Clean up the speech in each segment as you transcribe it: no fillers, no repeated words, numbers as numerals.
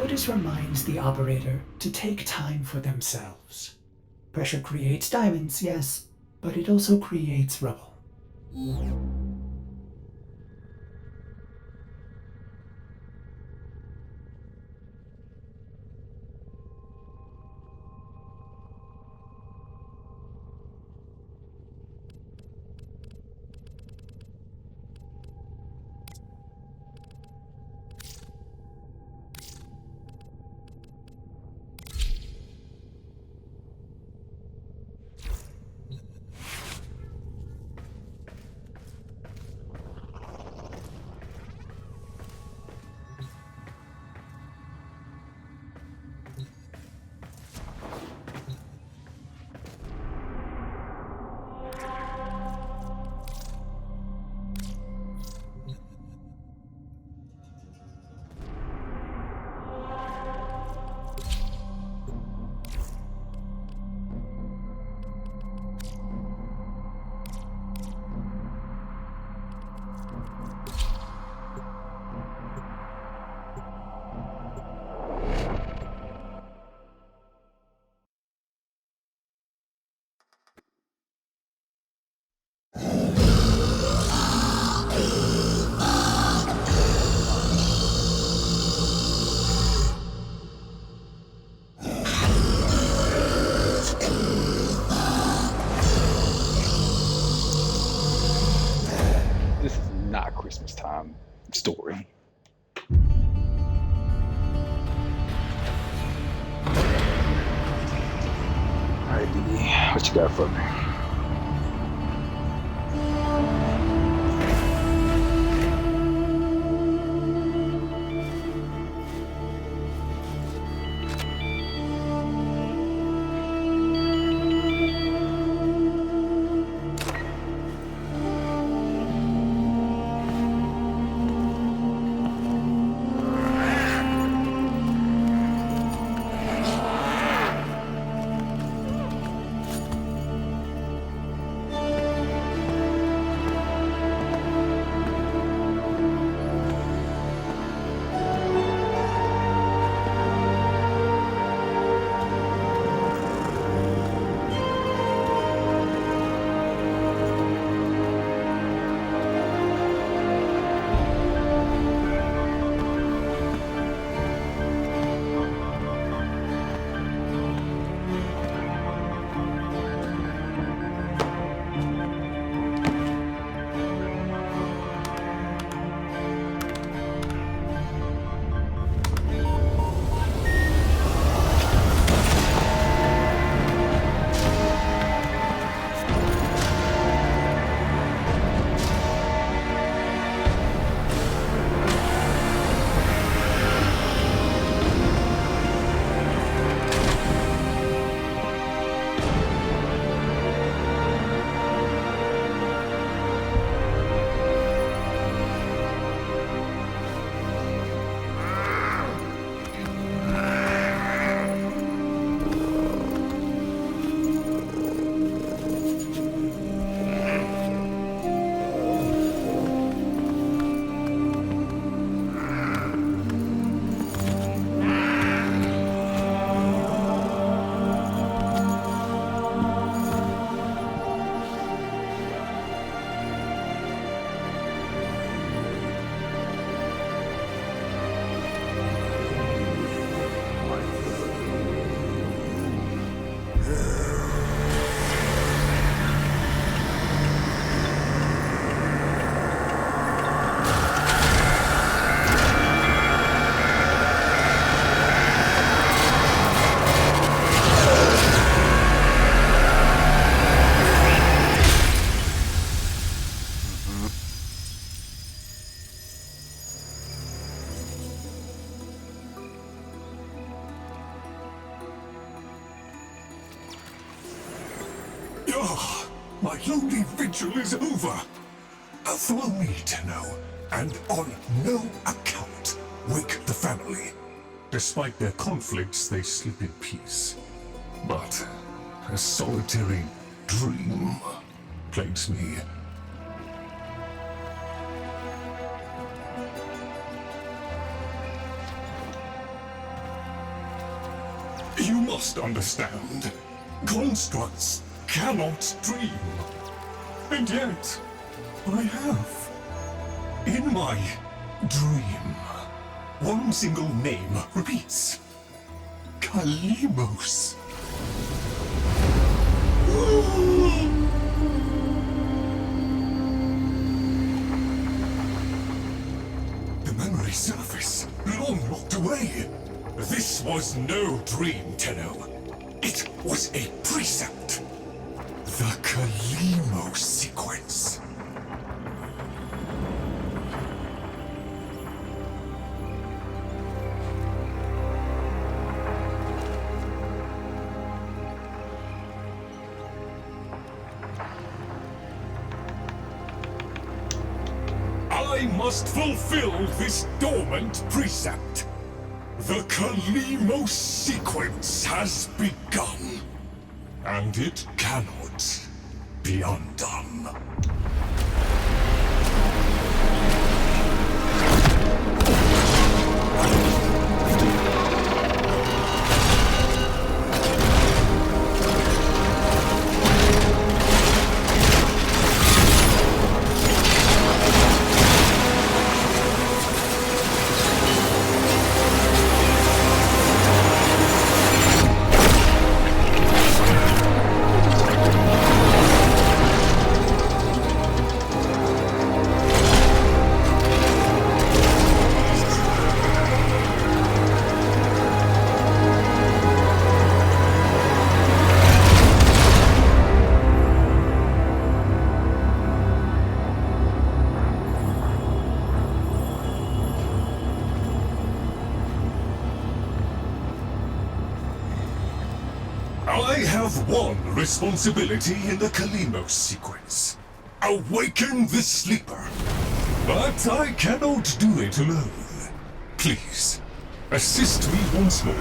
Buddhist reminds the operator to take time for themselves. Pressure creates diamonds, yes, but it also creates rubble. This is not a Christmas time story. Alright, Dee, what you got for me? Oh, my lonely vigil is over. For me to know, and on no account, wake the family. Despite their conflicts, they sleep in peace. But a solitary dream plagues me. You must understand. Constructs cannot dream. And yet, I have. In my dream, one single name repeats. Kalimos. The memory surface, long locked away. This was no dream, Tenno. It was a precept. The Kalimos sequence. I must fulfill this dormant precept. The Kalimos sequence has begun, and it cannot be undone. I have one responsibility in the Kalimos sequence. Awaken the sleeper. But I cannot do it alone. Please, assist me once more.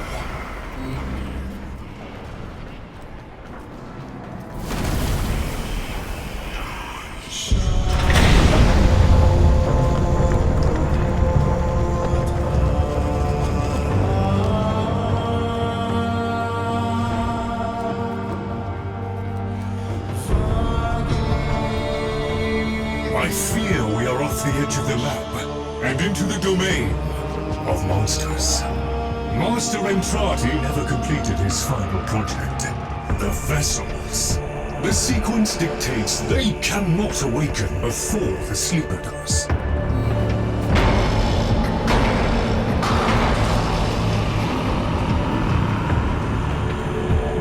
I fear we are off the edge of the map, and into the domain of monsters. Master Entrati never completed his final project, the vessels. The sequence dictates they cannot awaken before the sleeper does.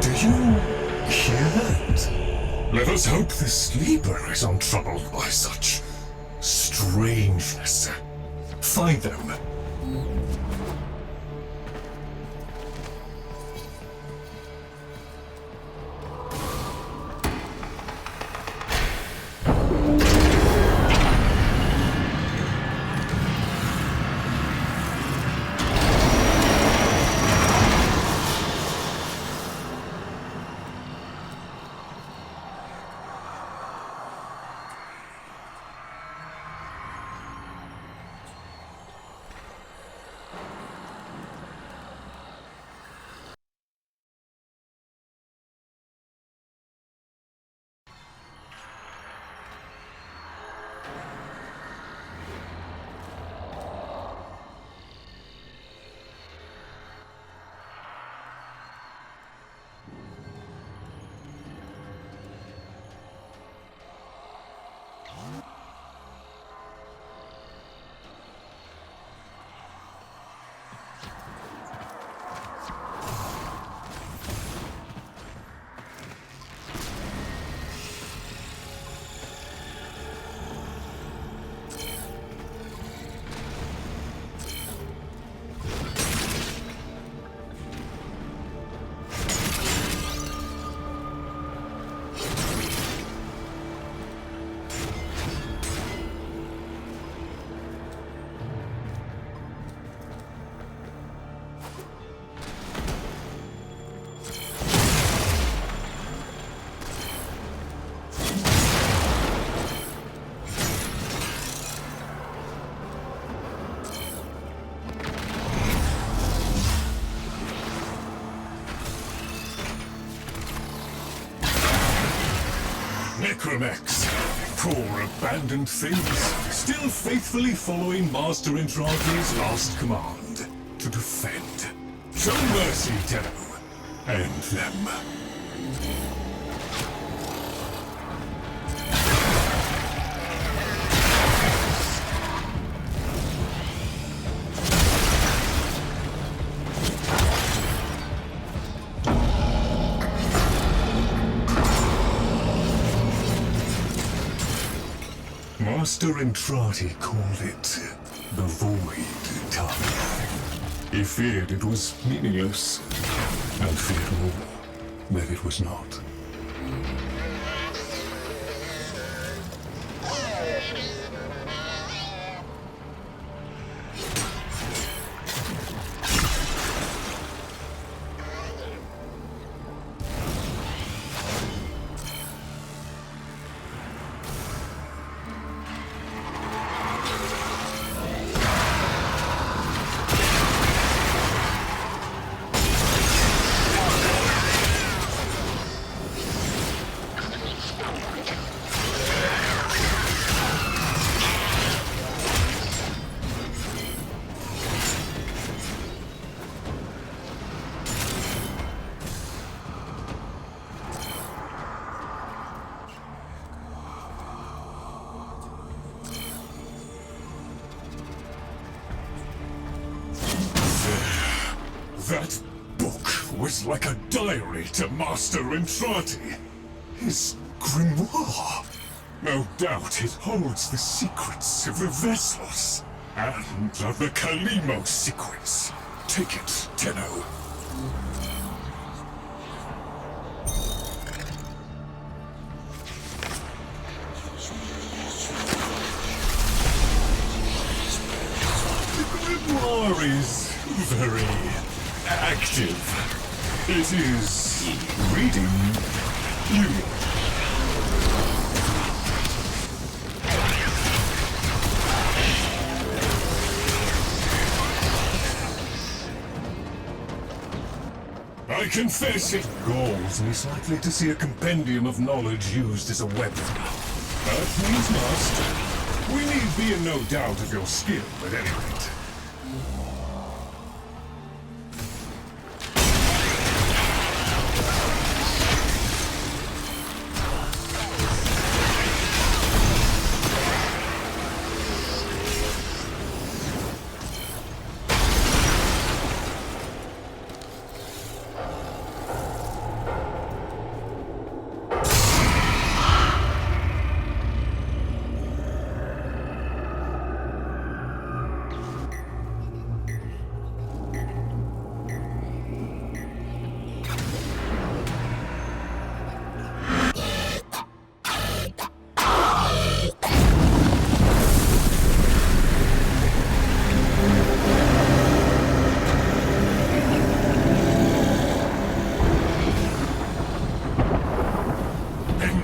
Do you hear that? Let us hope the sleeper is untroubled by such strangeness. Find them. Warframe X. Poor abandoned things, still faithfully following Master Entrati's last command. To defend. Show mercy, Tenno. And them. Master Entrati called it the Void Time. He feared it was meaningless, and feared more that it was not. That book was like a diary to Master Entrati. His grimoire. No doubt it holds the secrets of the Veslos and of the Kalimo sequence. Take it, Tenno. The grimoire is very active. It is reading you. I confess it galls me slightly to see a compendium of knowledge used as a weapon. But needs must. We need be in no doubt of your skill at any rate.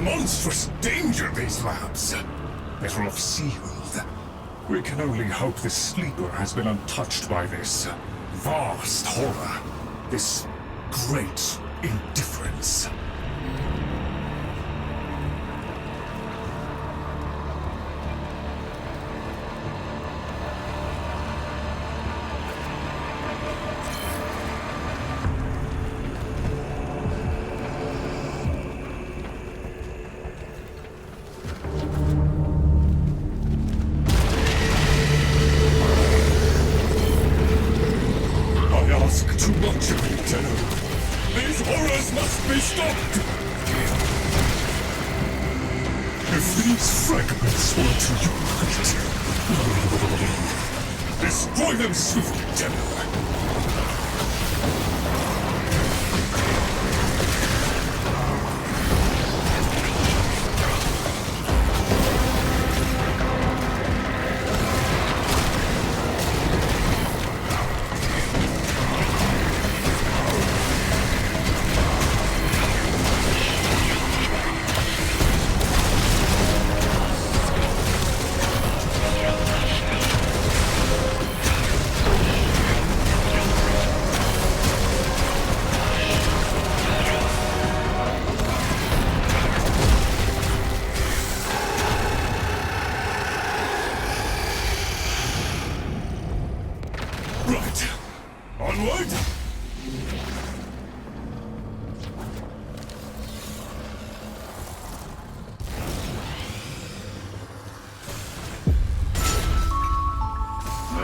Monstrous danger, these labs. Better off sealed. We can only hope the sleeper has been untouched by this vast horror, this great indifference. Too much of you, Tenno. These horrors must be stopped! If these fragments were to unite, destroy them swiftly, Tenno. The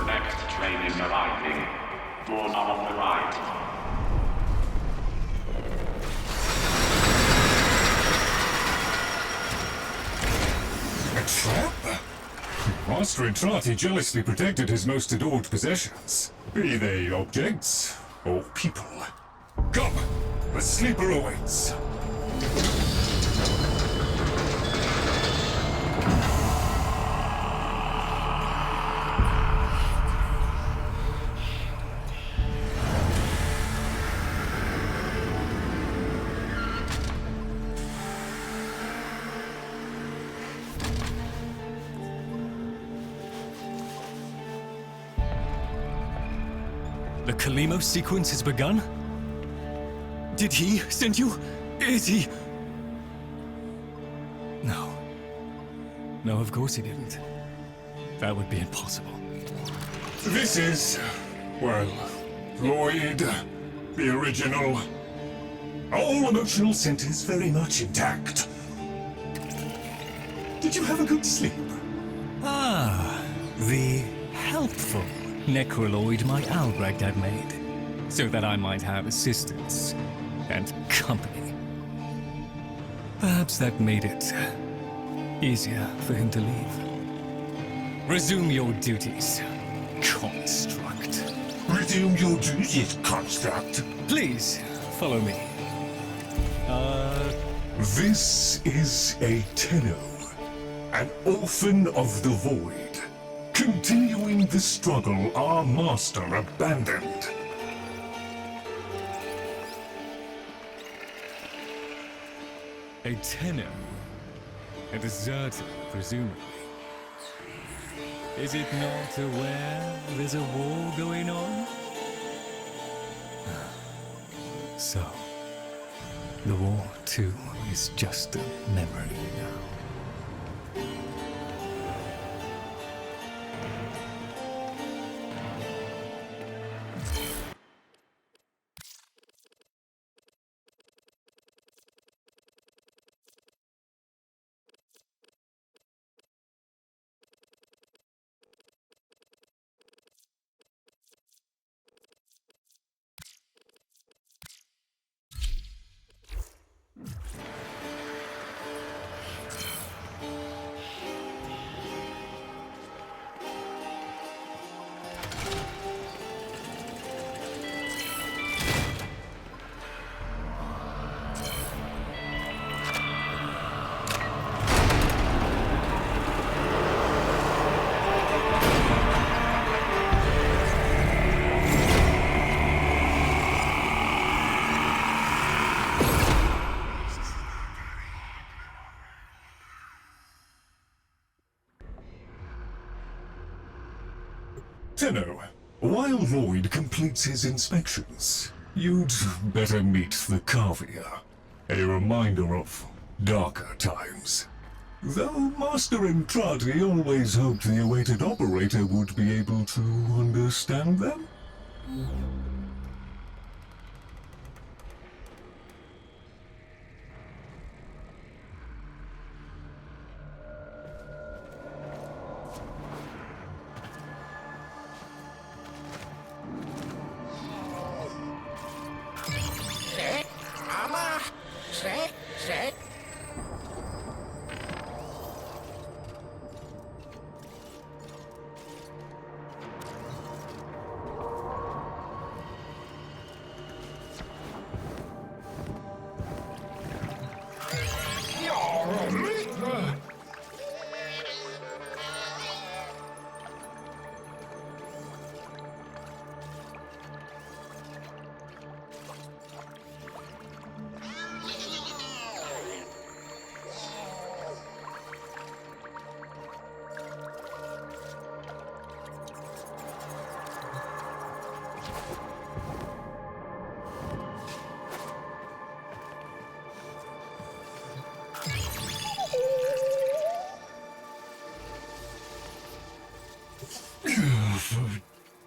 next train is arriving. Doors are on the right. A trap? Master Entrati jealously protected his most adored possessions, be they objects or people. Come, the sleeper awaits. The Kalimo sequence has begun? Did he send you? Is he? No. No, of course he didn't. That would be impossible. This is, well, Lloyd, the original. All emotional centers very much intact. Did you have a good sleep? Ah, the helpful necroloid my Albrecht had made, so that I might have assistance and company. Perhaps that made it easier for him to leave. Resume your duties, construct. Resume your duties, construct. Please, follow me. This is a Tenno, an orphan of the void, continuing the struggle our master abandoned. A Tenno? A deserter, presumably. Is it not aware there's a war going on? So, the war, too, is just a memory now. Tenno, while Lloyd completes his inspections, you'd better meet the Cavia, a reminder of darker times. Though Master Entrati always hoped the awaited operator would be able to understand them.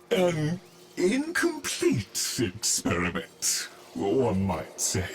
An incomplete experiment. experiment, one might say.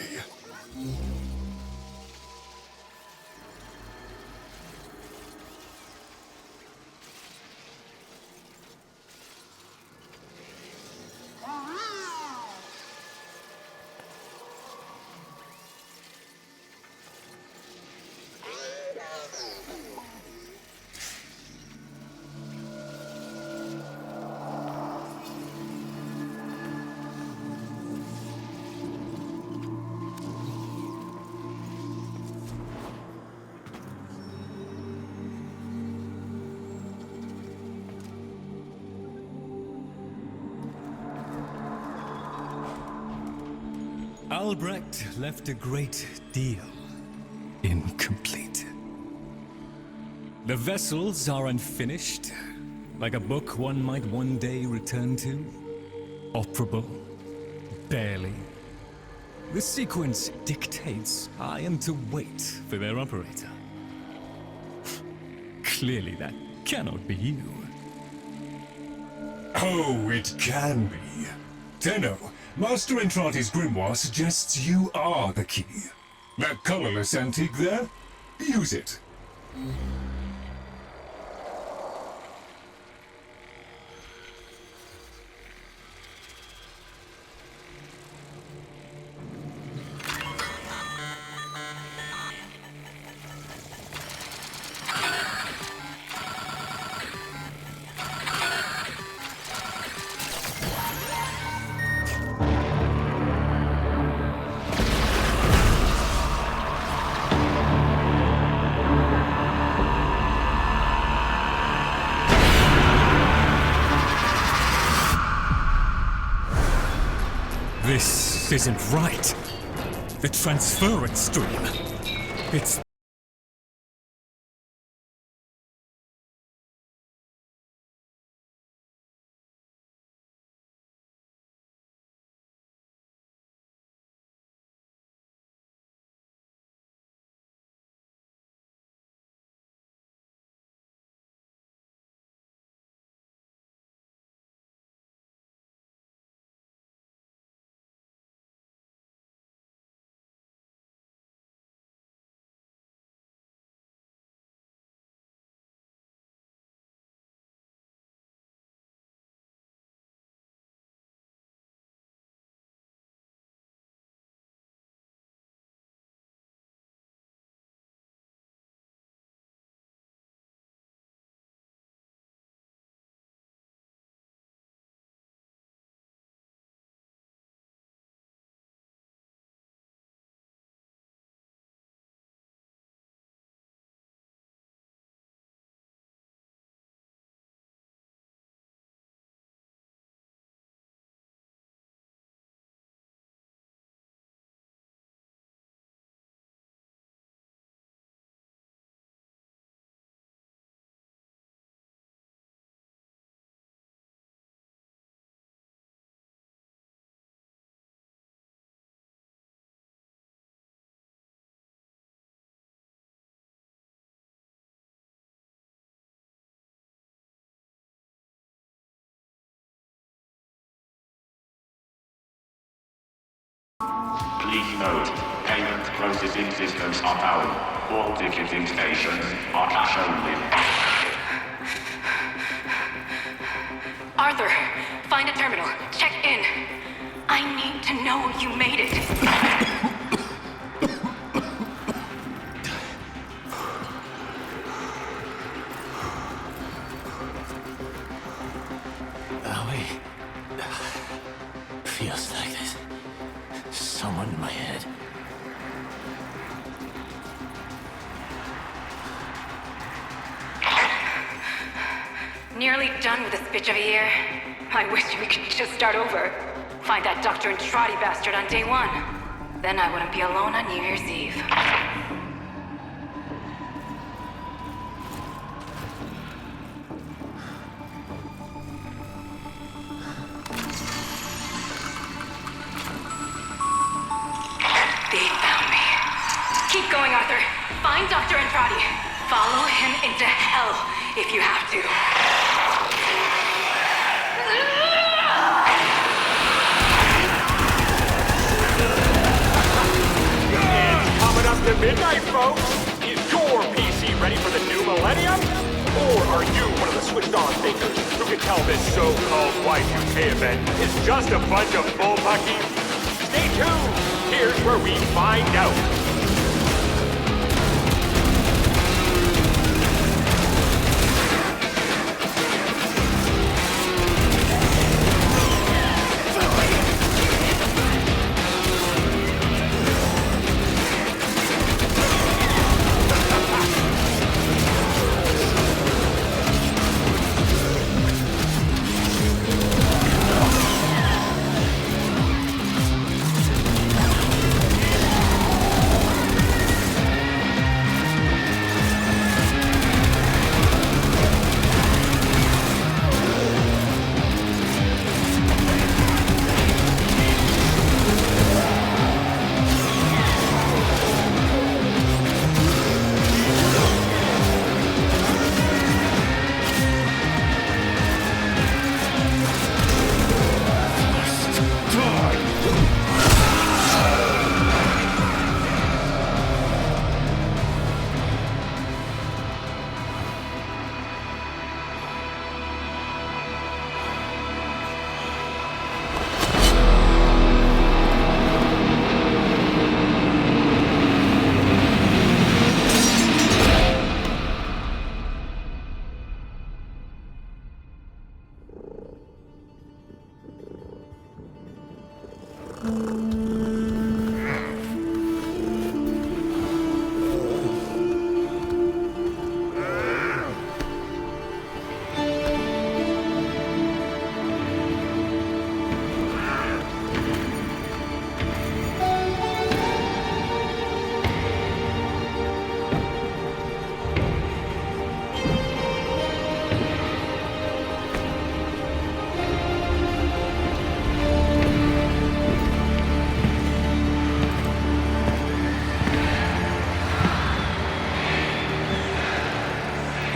Albrecht left a great deal incomplete. The vessels are unfinished, like a book one might one day return to. Operable, barely. The sequence dictates I am to wait for their operator. Clearly that cannot be you. Oh, it can be. Tenno, Master Entrati's grimoire suggests you are the key. That colorless antique there? Use it. This isn't right. The transference stream. It's... Please note, payment processing systems are down. All ticketing stations are cash only. Arthur, find a terminal. Check in. I need to know you made it. Feels like this. Someone in my head. Nearly done with this bitch of a year. I wish we could just start over. Find that Dr. Entrati bastard on day one. Then I wouldn't be alone on New Year's Eve. They found me. Keep going, Arthur. Find Dr. Entrati. Follow him into hell if you have to. midnight, folks? Is your PC ready for the new millennium? Or are you one of the switched-on thinkers who can tell this so-called Y2K event is just a bunch of bullpucky? Stay tuned! Here's where we find out.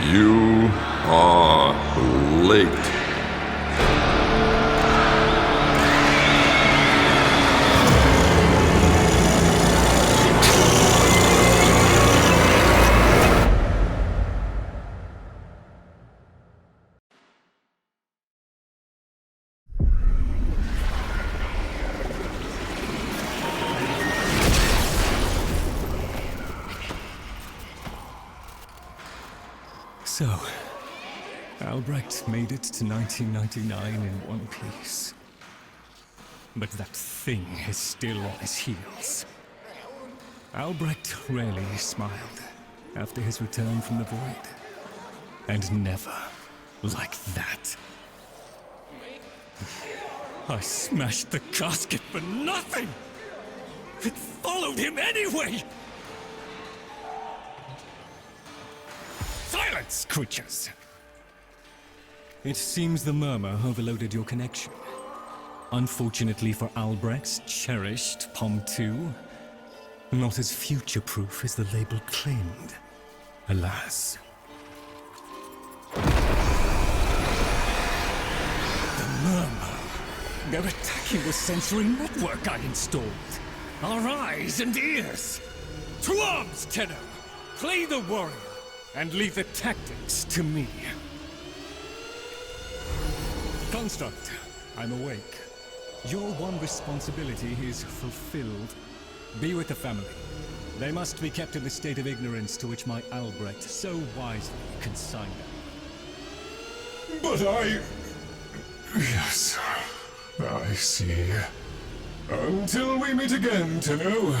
You are late. So, Albrecht made it to 1999 in one piece. But that thing is still on his heels. Albrecht rarely smiled after his return from the void. And never like that. I smashed the casket for nothing! It followed him anyway! Silence, creatures! It seems the murmur overloaded your connection. Unfortunately for Albrecht's cherished POM 2, not as future-proof as the label claimed. Alas. The murmur. They're attacking the sensory network I installed. Our eyes and ears. To arms, Tenno! Play the warrior, and leave the tactics to me. Construct, I'm awake. Your one responsibility is fulfilled. Be with the family. They must be kept in the state of ignorance to which my Albrecht so wisely consigned them. But I... Yes, I see. Until we meet again, Tenno.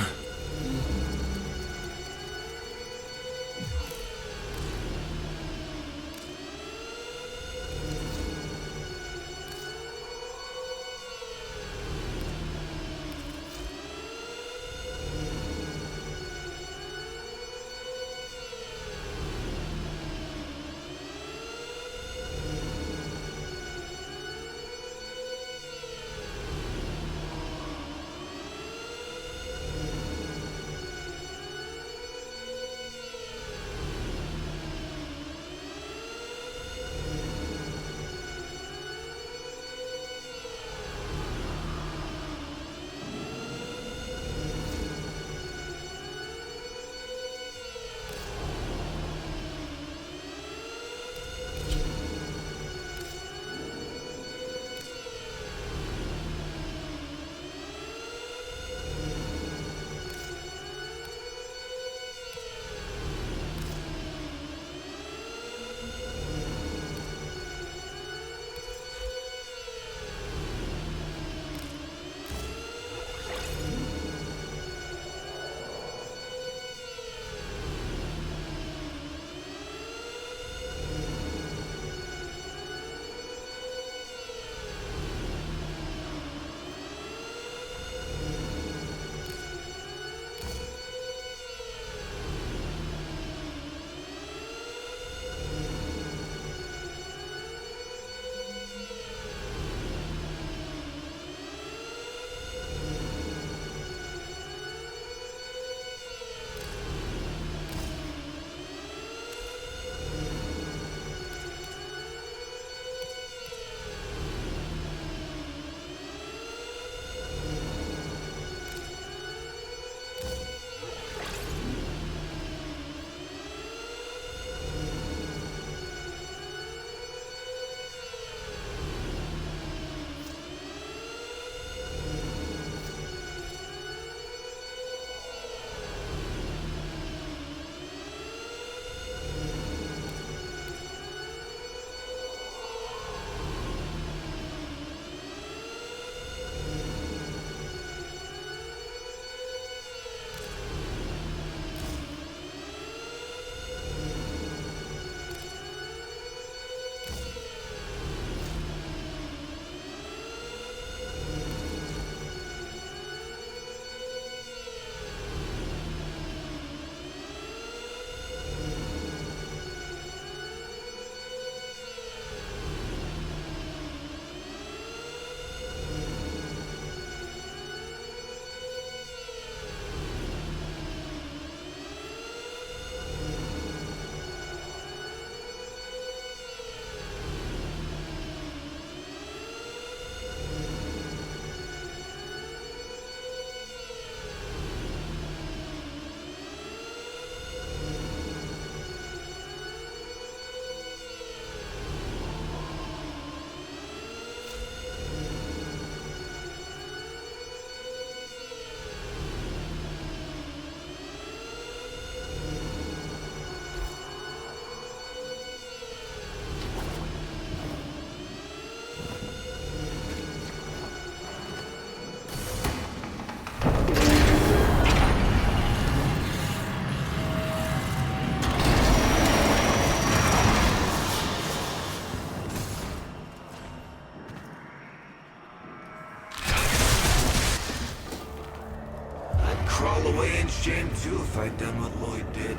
away in shame too if I'd done what Lloyd did.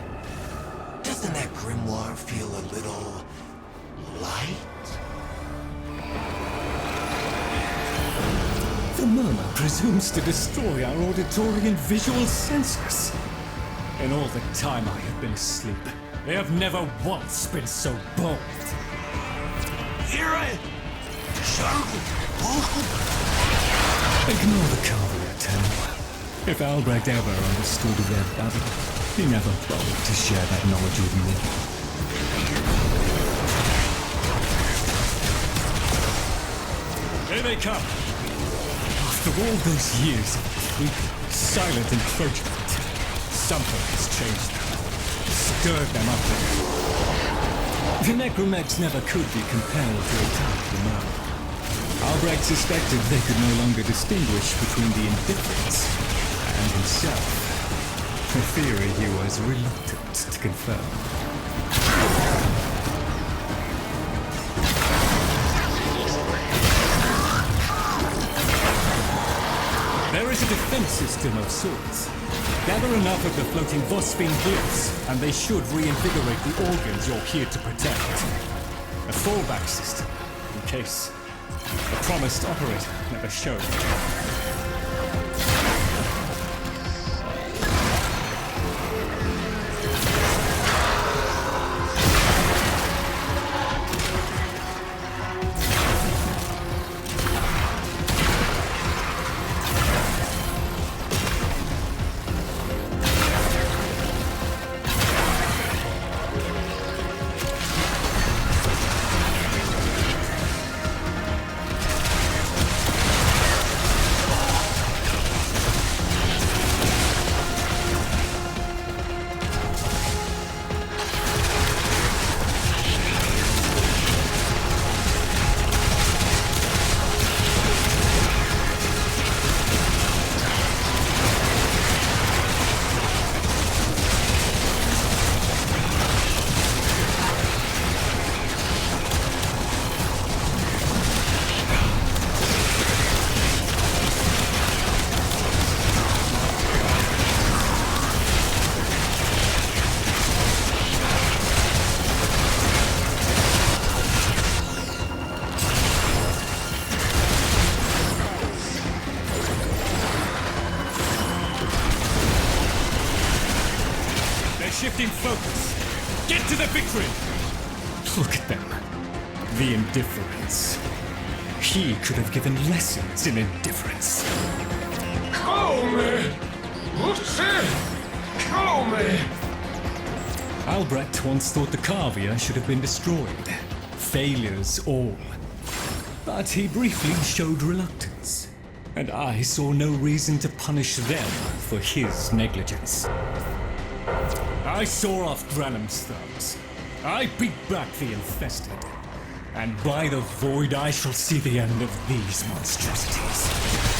Doesn't that grimoire feel a little light? The murmur presumes to destroy our auditory and visual senses. In all the time I have been asleep, they have never once been so bold. Ignore the Carver Eternal. If Albrecht ever understood their battle, he never bothered to share that knowledge with me. Here they come! After all those years of creepy, silent encroachment, something has changed them, stirred them up. The necromegs never could be compelled to attack the murmur. Albrecht suspected they could no longer distinguish between the indifferents and himself. A theory he was reluctant to confirm. There is a defense system of sorts. Gather enough of the floating Warframe glyphs, and they should reinvigorate the organs you're here to protect. A fallback system, in case the promised operator never showed. Shifting focus. Get to the victory! Look at them. The indifference. He could have given lessons in indifference. Come! Come! Albrecht once thought the Carvia should have been destroyed. Failures all. But he briefly showed reluctance. And I saw no reason to punish them for his negligence. I saw off Granum's thugs. I beat back the infested. And by the void I shall see the end of these monstrosities.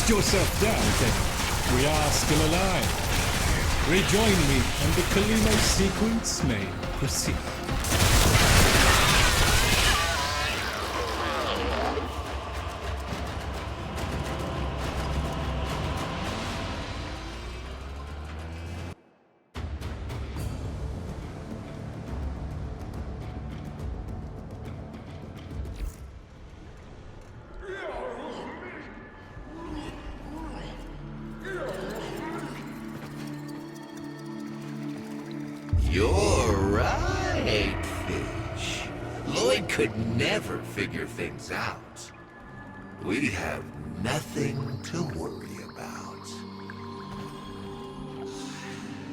Rest yourself down, then. We are still alive. Rejoin me, and the Kalimo sequence may proceed. You're right, Fish. Lloyd could never figure things out. We have nothing to worry about.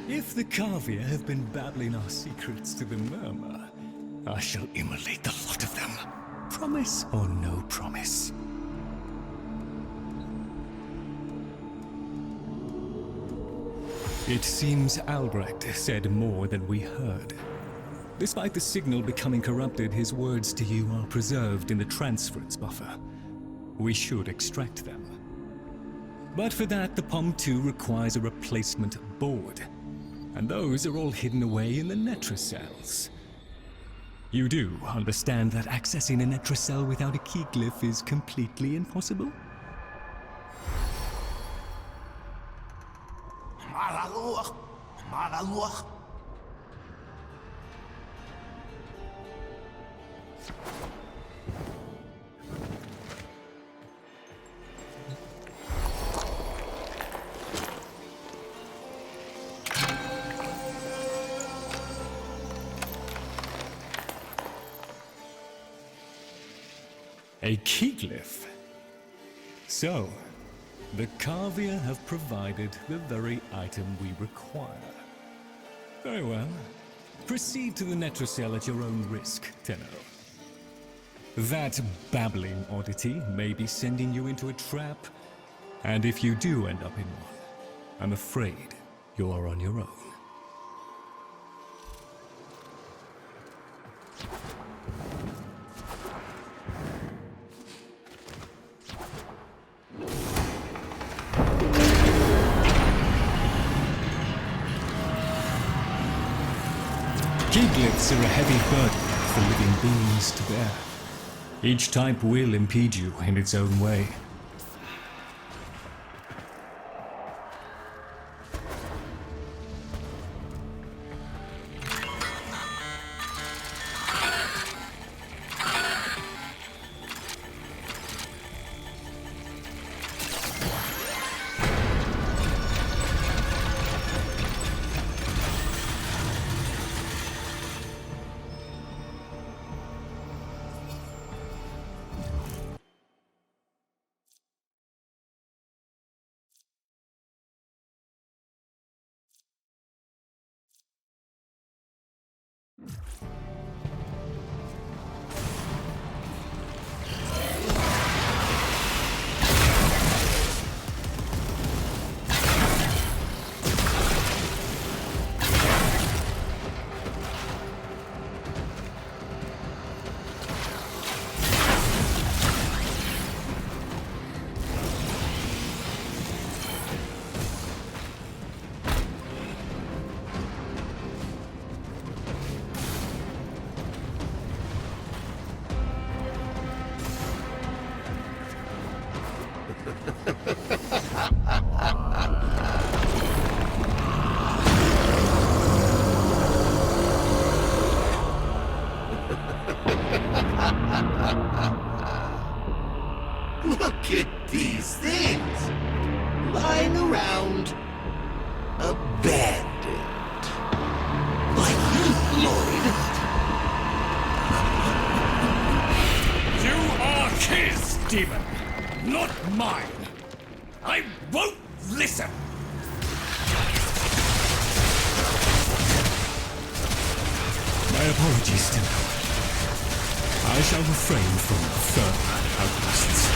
If the Kavir have been babbling our secrets to the Murmur, I shall immolate the lot of them. Promise or no promise? It seems Albrecht said more than we heard. Despite the signal becoming corrupted, his words to you are preserved in the transference buffer. We should extract them. But for that, the POM 2 requires a replacement board. And those are all hidden away in the Netracells. You do understand that accessing a Netracell without a key glyph is completely impossible? A key glyph? So, the Kavir have provided the very item we require. Very well. Proceed to the Netracell at your own risk, Tenno. That babbling oddity may be sending you into a trap, and if you do end up in one, I'm afraid you are on your own. Key glyphs are a heavy burden for living beings to bear. Each type will impede you in its own way. Look at these things lying around, abandoned. Like you, Lloyd. You are his demon, not mine. I won't listen. My apologies, Tenno. I shall refrain from further outbursts.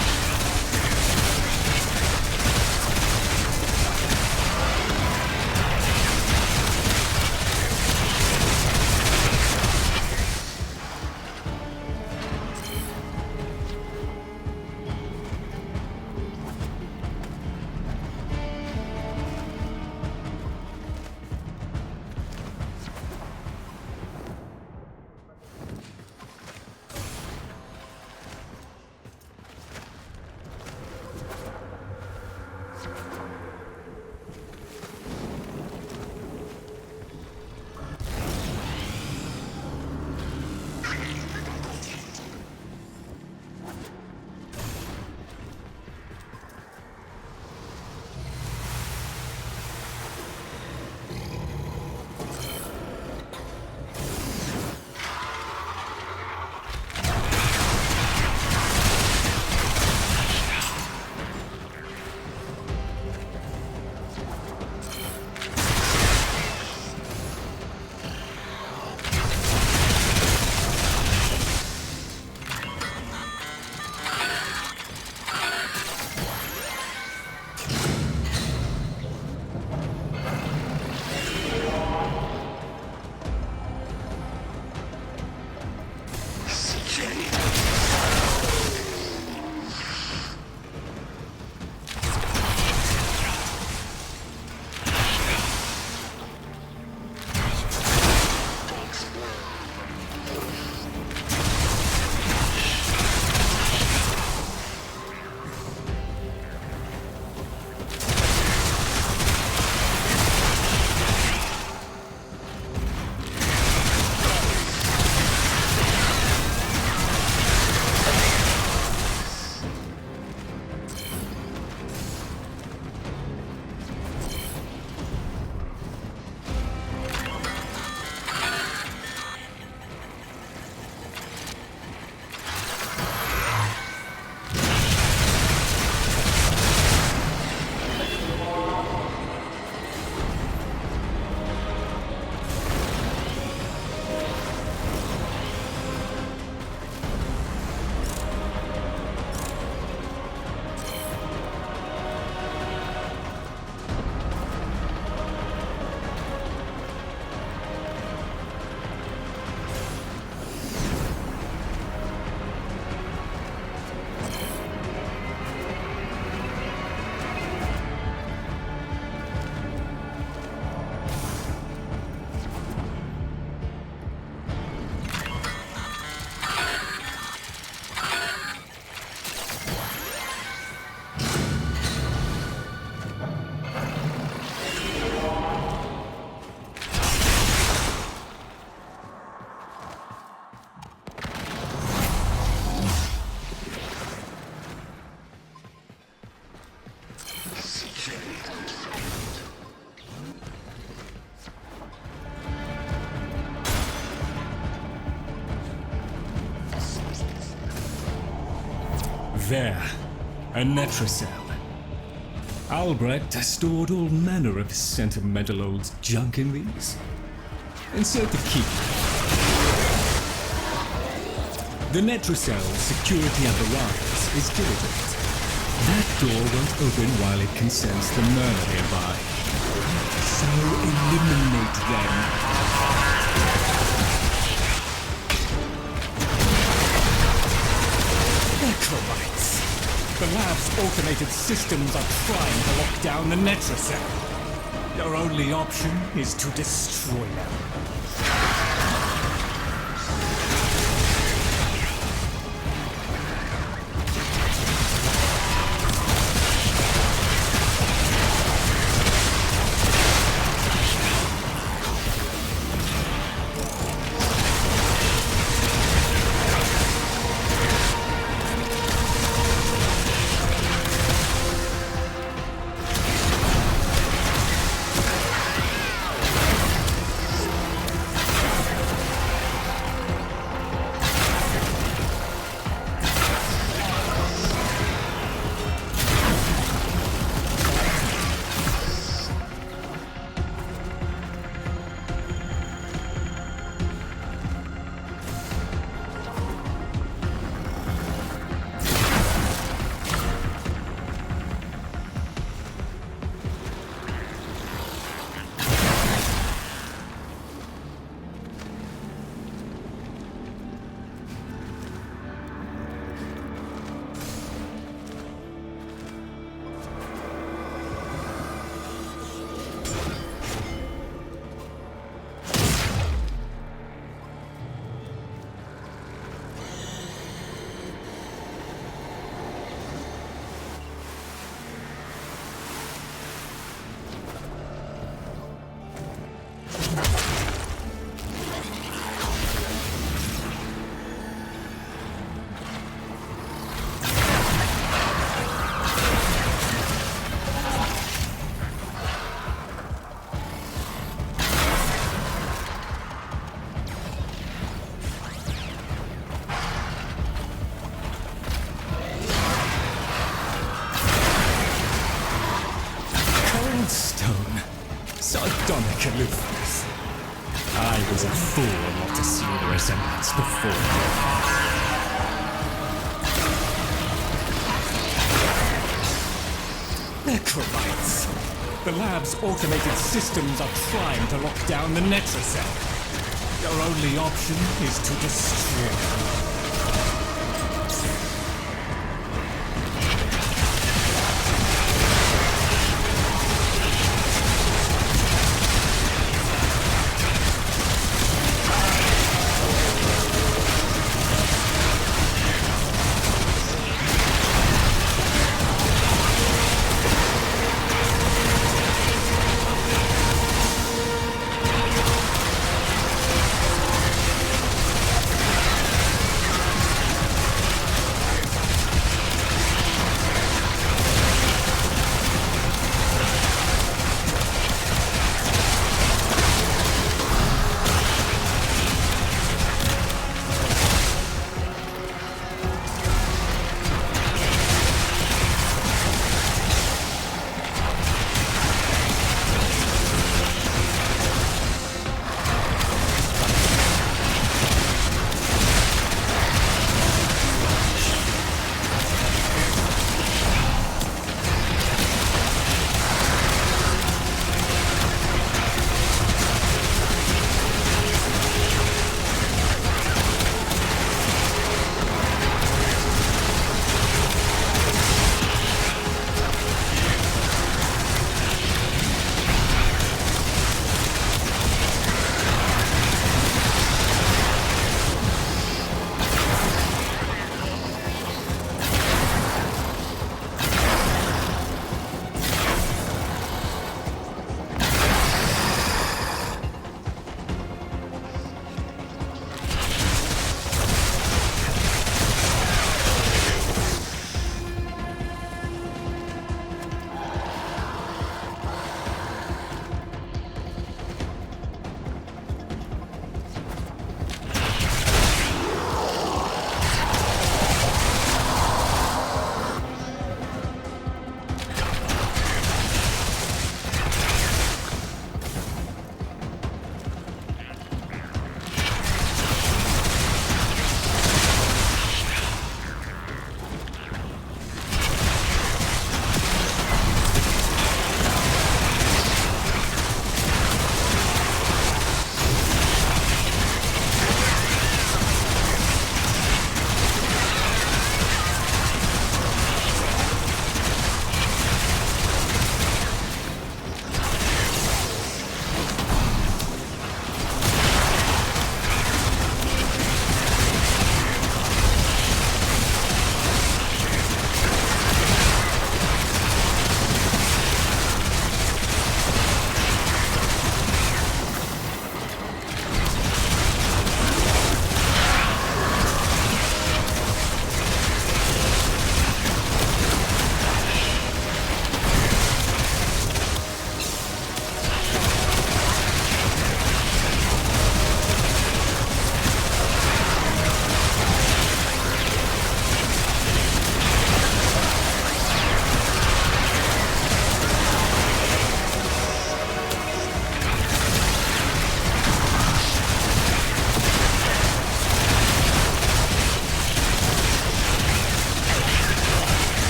There, a Netracell. Albrecht stored all manner of sentimental old junk in these. Insert the key. The Netracell's security apparatus is diligent. That door won't open while it can sense the murder nearby. So eliminate them. Necromites! The lab's automated systems are trying to lock down the Netracell. Your only option is to destroy them. Sardonic aloofness. I was a fool not to see the resemblance before. Necromites! The lab's automated systems are trying to lock down the Netracell. Your only option is to destroy them.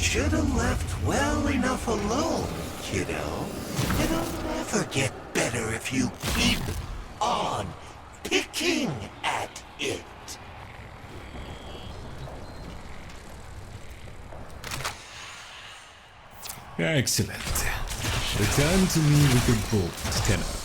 should have left well enough alone, kiddo. It'll never get better if you keep on picking at it. Excellent. Return to me with the bolt, Tenor.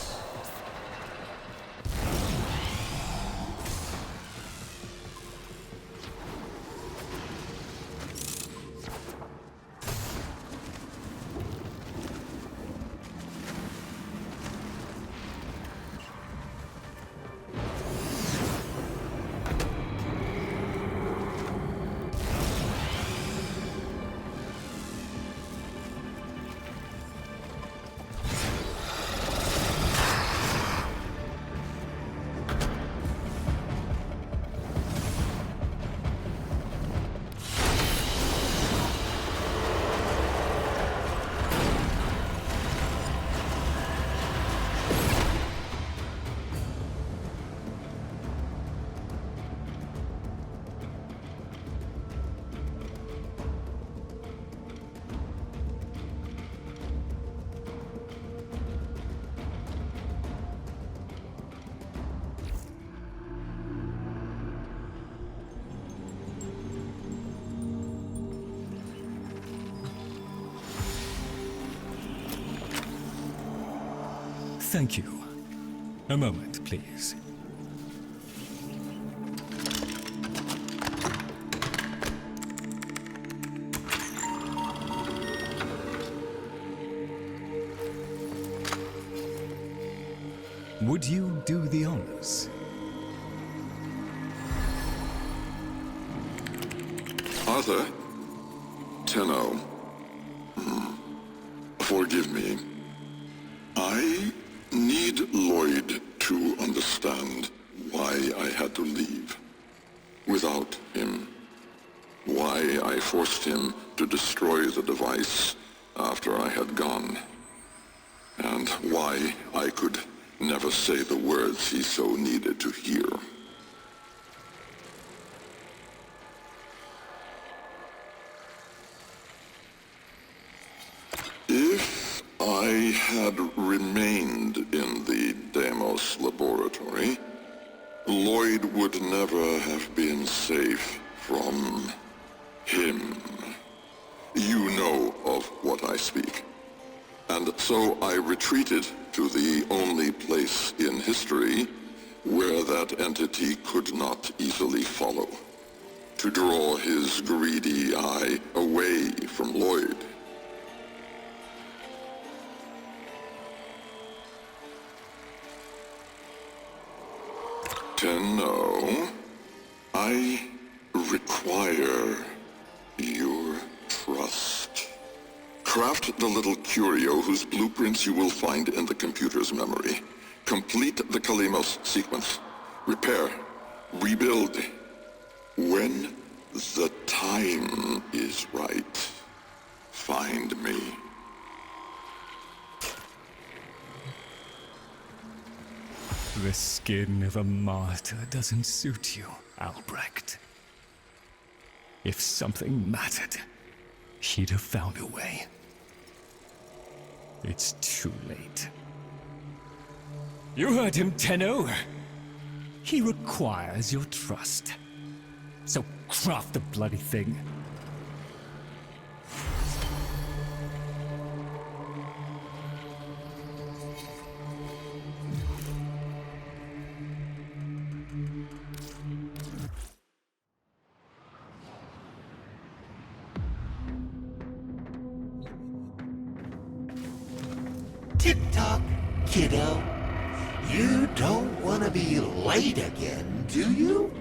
Thank you. A moment, please. Would you do the honors? Arthur? Tenno. Forgive me. I need Lloyd to understand why I had to leave. Without him. Why I forced him to destroy the device after I had gone. And why I could never say the words he so needed to hear. If I had remained in the Deimos laboratory, Lloyd would never have been safe from him. You know of what I speak. And so I retreated to the only place in history where that entity could not easily follow, to draw his greedy eye away from Lloyd. Tenno, I require your trust. Craft the little curio whose blueprints you will find in the computer's memory. Complete the Kalemos sequence. Repair. Rebuild. When the time is right, find me. The skin of a martyr doesn't suit you, Albrecht. If something mattered, she'd have found a way. It's too late. You heard him, Tenno. He requires your trust. So craft the bloody thing. Tick-tock, kiddo. You don't want to be late again, do you?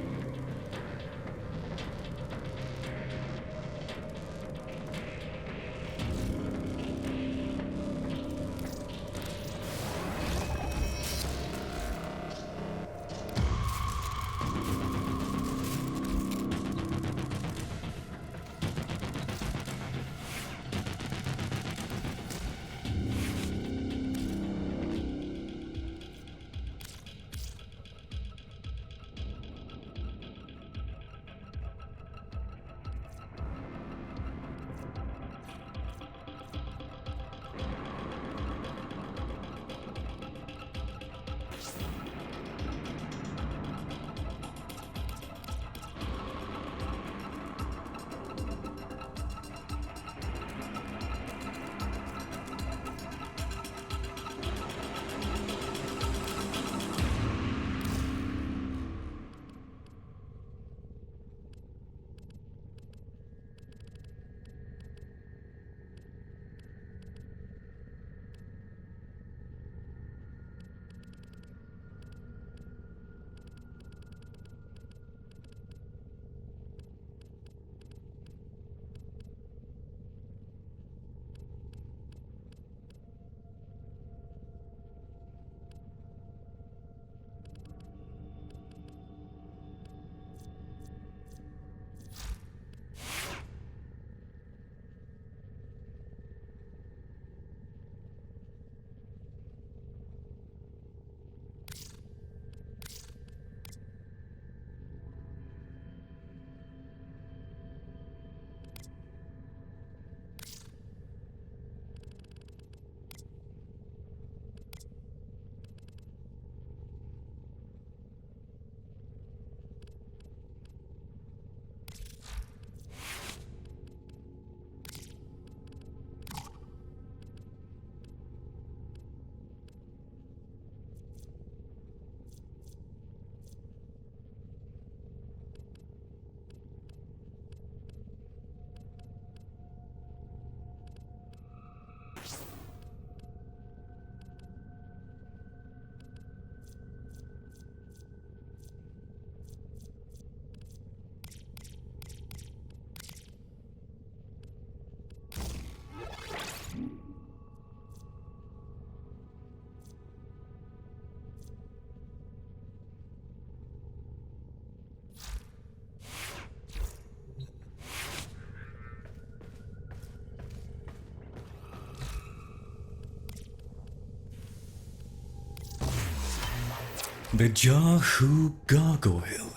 The Jahu gargoyle.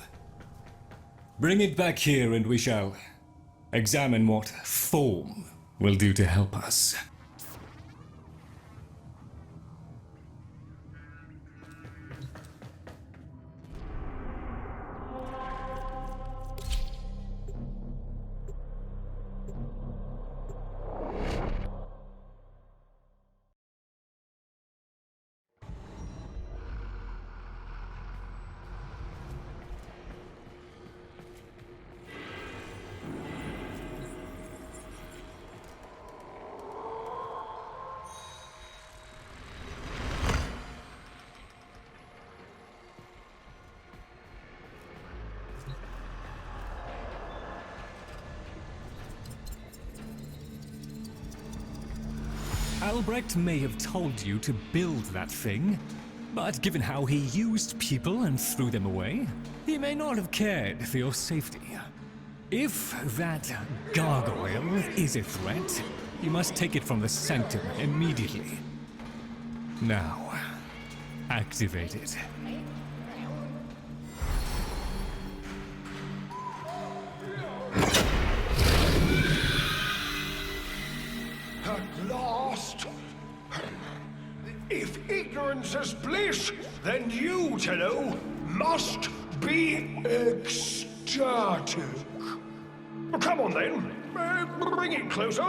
Bring it back here and we shall examine what form will do to help us. Albrecht may have told you to build that thing, but given how he used people and threw them away, he may not have cared for your safety. If that gargoyle is a threat, you must take it from the sanctum immediately. Now, activate it. At last! If ignorance is bliss, then you, Tenno, must be ecstatic. Come on then, bring it closer.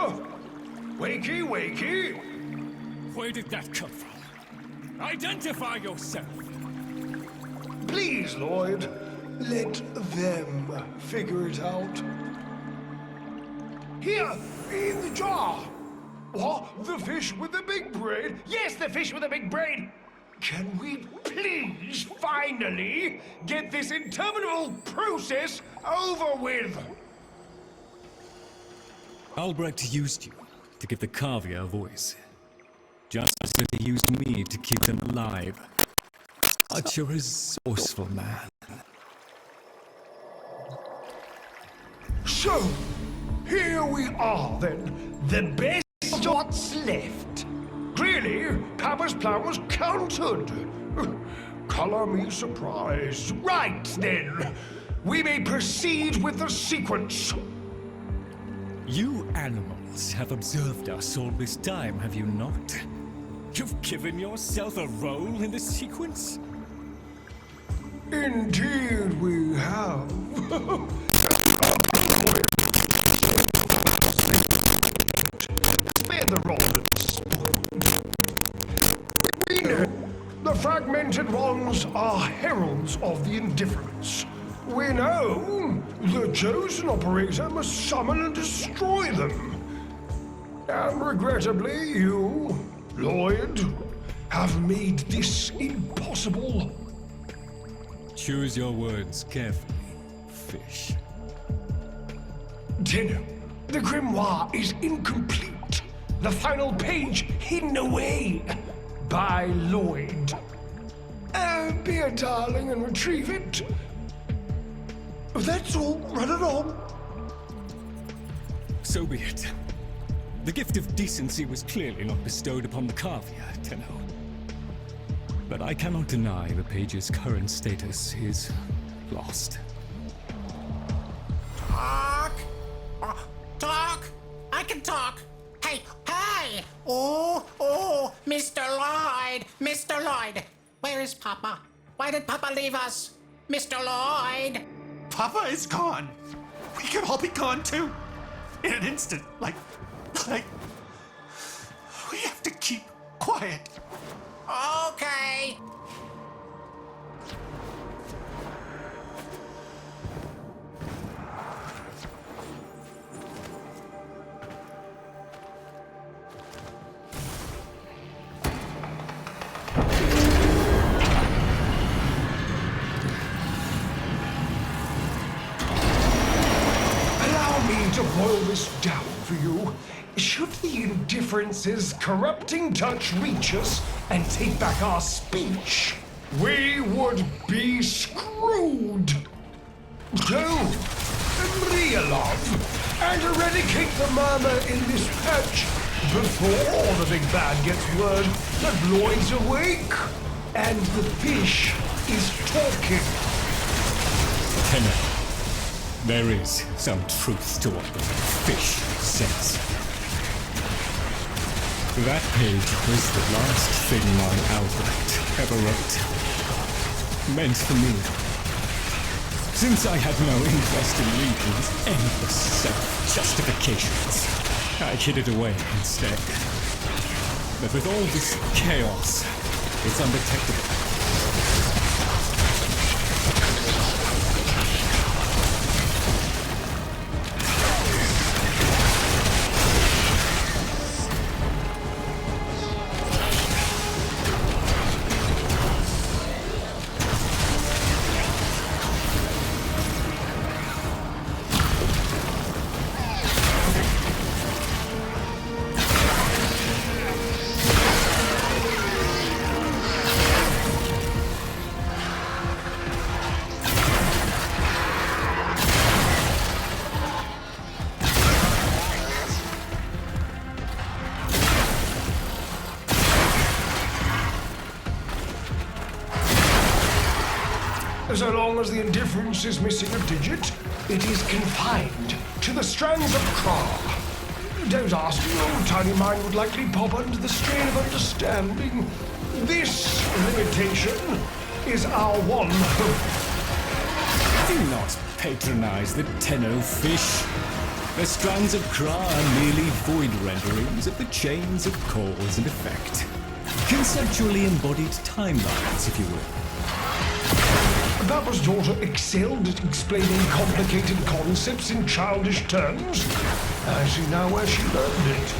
Wakey, wakey. Where did that come from? Identify yourself! Please, Lloyd, let them figure it out. Here, in the jar. What? The fish with the big brain? Yes, the fish with the big brain! Can we please finally get this interminable process over with? Albrecht used you to give the Kavia a voice, just as he used me to keep them alive. Such a resourceful man. So, here we are then, the best of what's left. Clearly, Papa's plan was countered. Color me surprised. Right then, we may proceed with the sequence. You animals have observed us all this time, have you not? You've given yourself a role in the sequence? Indeed we have. Spare the rodents. We know the fragmented ones are heralds of the indifference. We know the chosen operator must summon and destroy them. And regrettably, you, Lloyd, have made this impossible. Choose your words carefully, fish. Tenno, the grimoire is incomplete. The final page hidden away by Lloyd. Be a darling and retrieve it. That's all. Run along. So be it. The gift of decency was clearly not bestowed upon the Kavia, Tenno. But I cannot deny the page's current status is lost. Talk! Talk! I can talk! Hey! Hey! Oh! Mr. Lloyd! Mr. Lloyd! Where is Papa? Why did Papa leave us? Mr. Lloyd! Papa is gone. We could all be gone too. In an instant. Like... We have to keep quiet. Okay. Allow me to boil this down for you. Should the indifference's corrupting touch reach us and take back our speech, we would be screwed. So, real love, and eradicate the murmur in this patch before the big bad gets word that Lloyd's awake and the fish is talking. Tenno, there is some truth to what the fish says. That page was the last thing my Albrecht ever wrote. Meant for me. Since I had no interest in reading his endless self-justifications, I hid it away instead. But with all this chaos, it's undetectable. So long as the indifference is missing a digit, it is confined to the strands of Kra. Don't ask, your tiny mind would likely pop under the strain of understanding. This limitation is our one hope. Do not patronize the Tenno fish. The strands of Kra are merely void renderings of the chains of cause and effect. Conceptually embodied timelines, if you will. Papa's daughter excelled at explaining complicated concepts in childish terms. I see now where she learned it.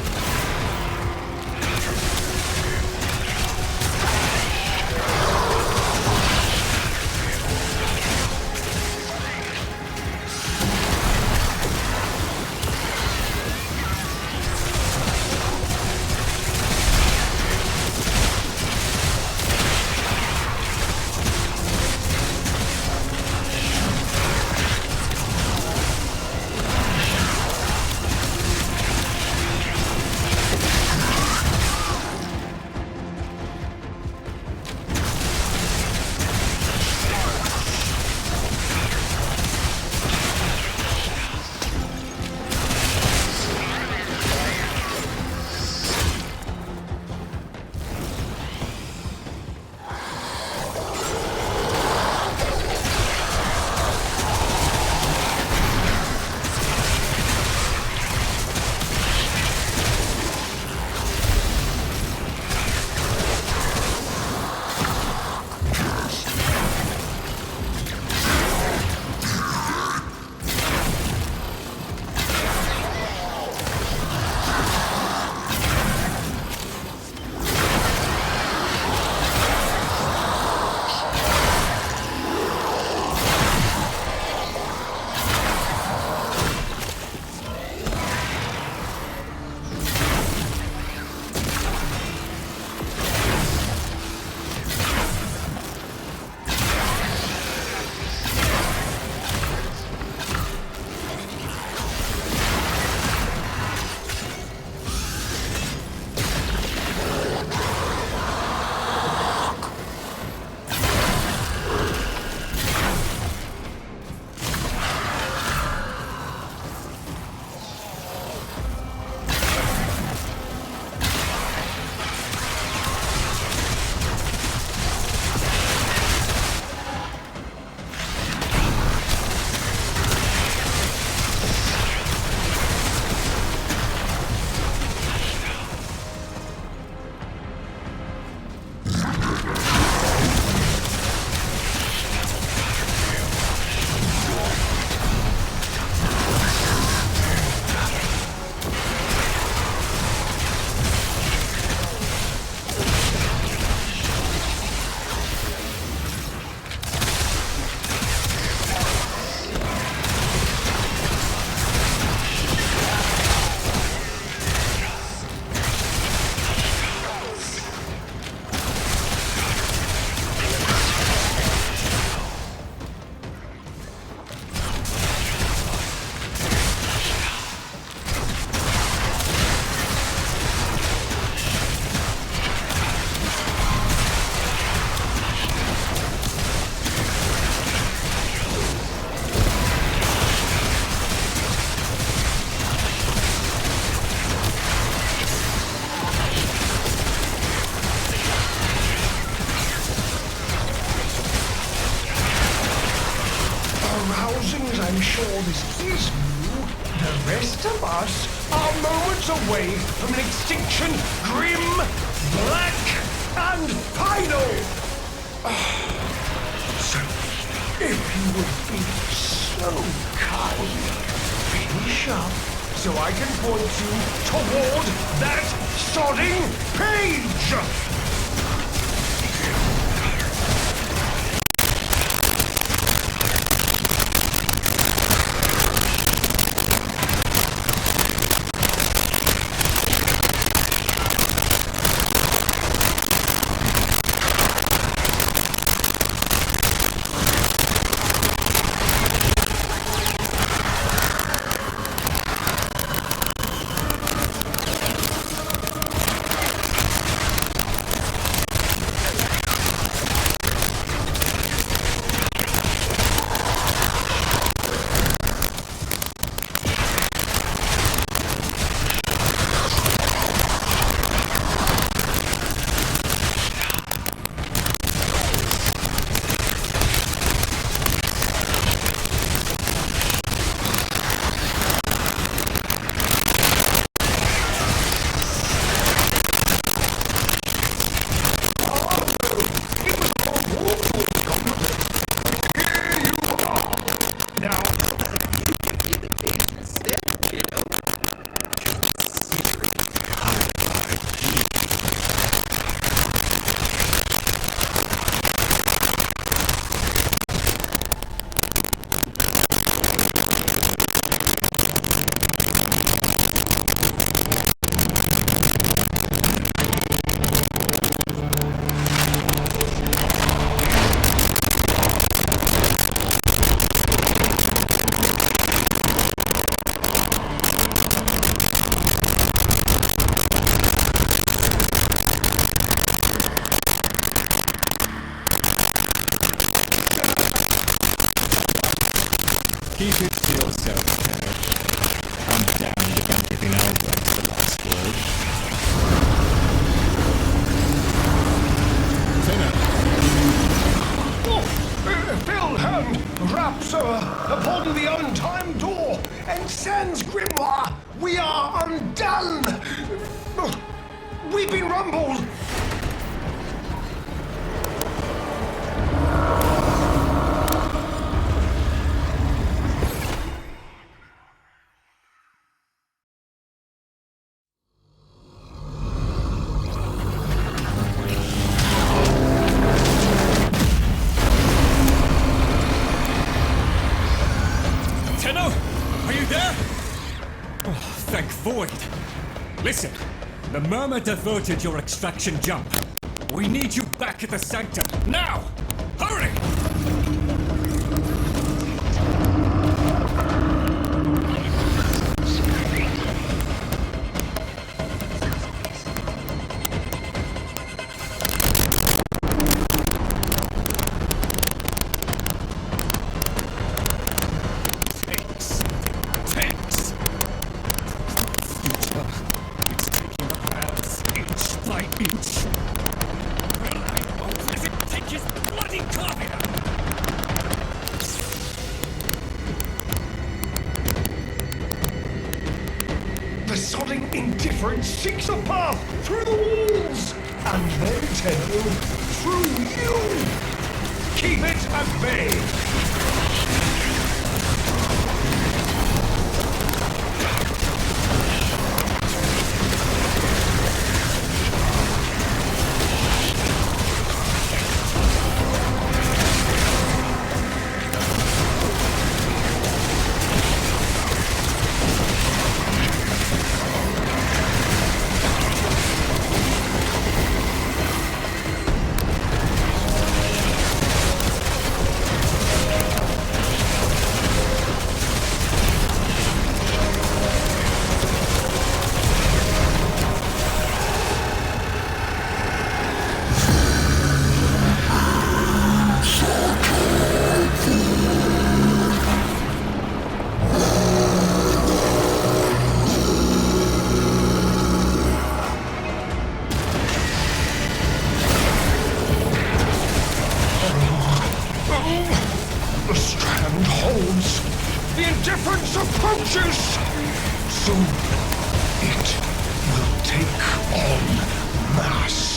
this is new, the rest of us are moments away from an extinction grim, black, and final. So, if you would be so kind, finish up so I can point you toward that sodding page! Keep it to yourself, Ted. I'm damned if I'm giving Albert the last word. Tenor. Filled hand raps upon the untimed door, and sans grimoire, we are undone! We've been rumbled! Void. Listen, the Murmur diverted your extraction jump. We need you back at the Sanctum, now! Hurry! The sodding indifference seeks a path through the walls, and then Tenno, through you! Keep it at bay! deliverance approaches! Soon, it will take on mass.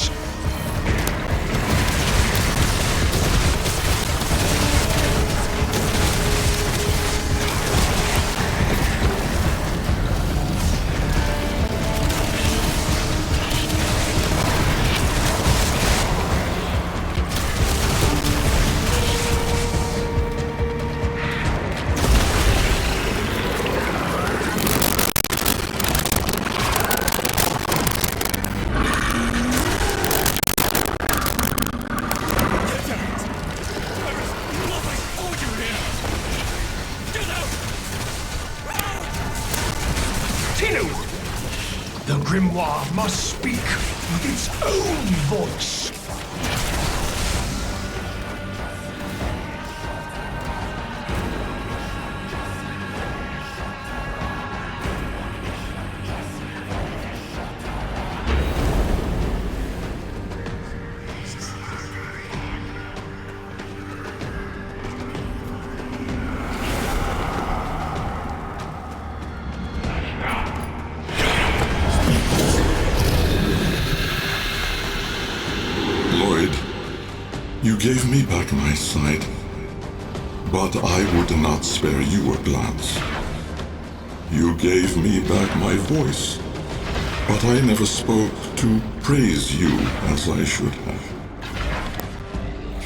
The grimoire must speak with its own voice. You gave me back my sight, but I would not spare you a glance. You gave me back my voice, but I never spoke to praise you as I should have.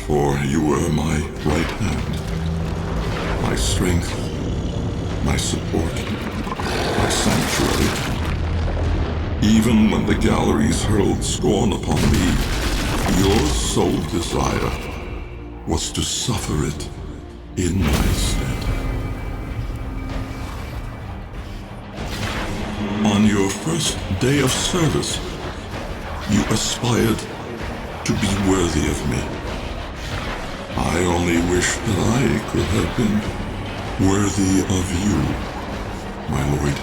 For you were my right hand, my strength, my support, my sanctuary. Even when the galleries hurled scorn upon me, your sole desire was to suffer it in my stead. On your first day of service, you aspired to be worthy of me. I only wish that I could have been worthy of you, my lord.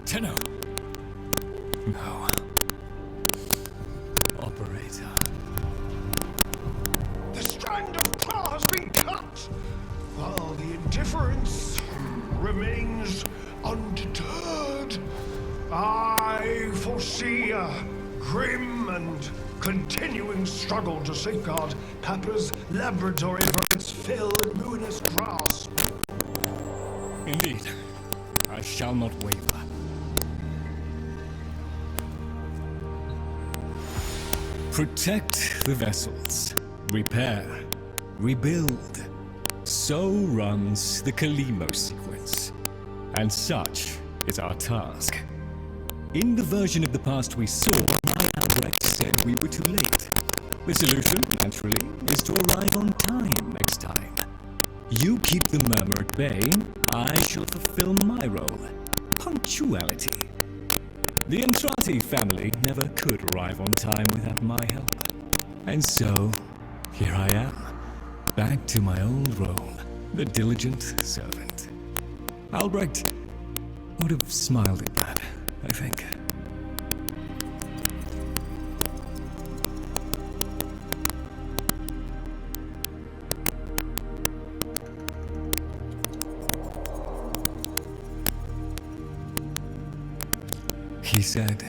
Tenno! No. Operator. The strand of claw has been cut, while the indifference remains undeterred. I foresee a grim and continuing struggle to safeguard Papa's laboratory from its fell and ruinous grasp. Indeed, I shall not waver. Protect the vessels. Repair. Rebuild. So runs the Kalimo sequence. And such is our task. In the version of the past we saw, my Albrecht said we were too late. The solution, naturally, is to arrive on time next time. You keep the murmur at bay, I shall fulfill my role. Punctuality. The Entrati family never could arrive on time without my help. And so, here I am, back to my old role, the diligent servant. Albrecht would have smiled at that, I think. He said,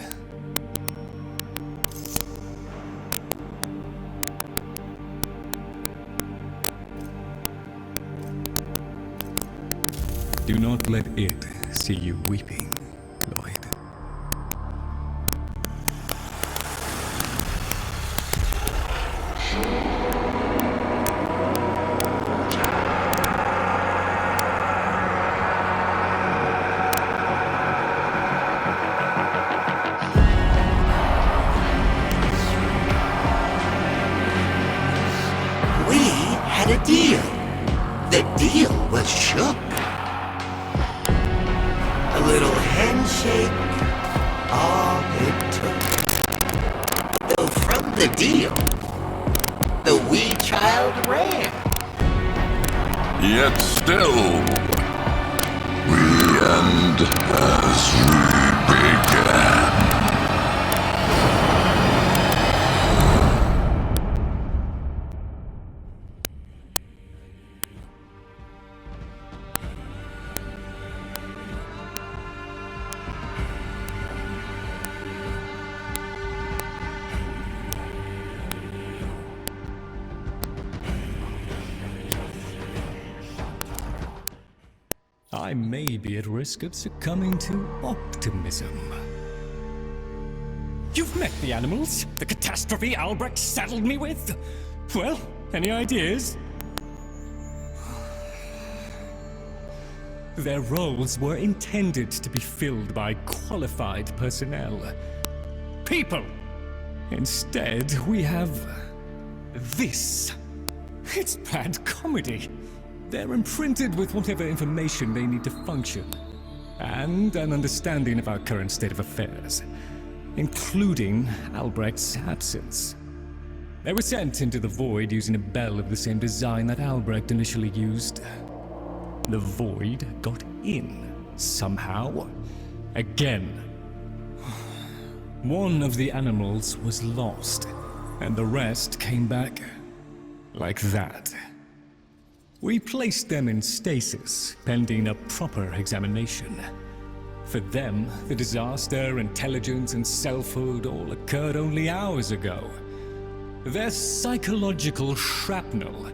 "Do not let it see you weeping, Lloyd." A deal. The deal was shook. A little handshake, all it took. Though from the deal, the wee child ran. Yet still, we end as we began. I may be at risk of succumbing to optimism. You've met the animals? The catastrophe Albrecht saddled me with? Well, any ideas? Their roles were intended to be filled by qualified personnel. People! Instead, we have this. It's bad comedy. They're imprinted with whatever information they need to function, and an understanding of our current state of affairs, including Albrecht's absence. They were sent into the Void using a bell of the same design that Albrecht initially used. The Void got in, somehow. Again. One of the animals was lost, and the rest came back like that. We placed them in stasis, pending a proper examination. For them, the disaster, intelligence, and selfhood all occurred only hours ago. They're psychological shrapnel,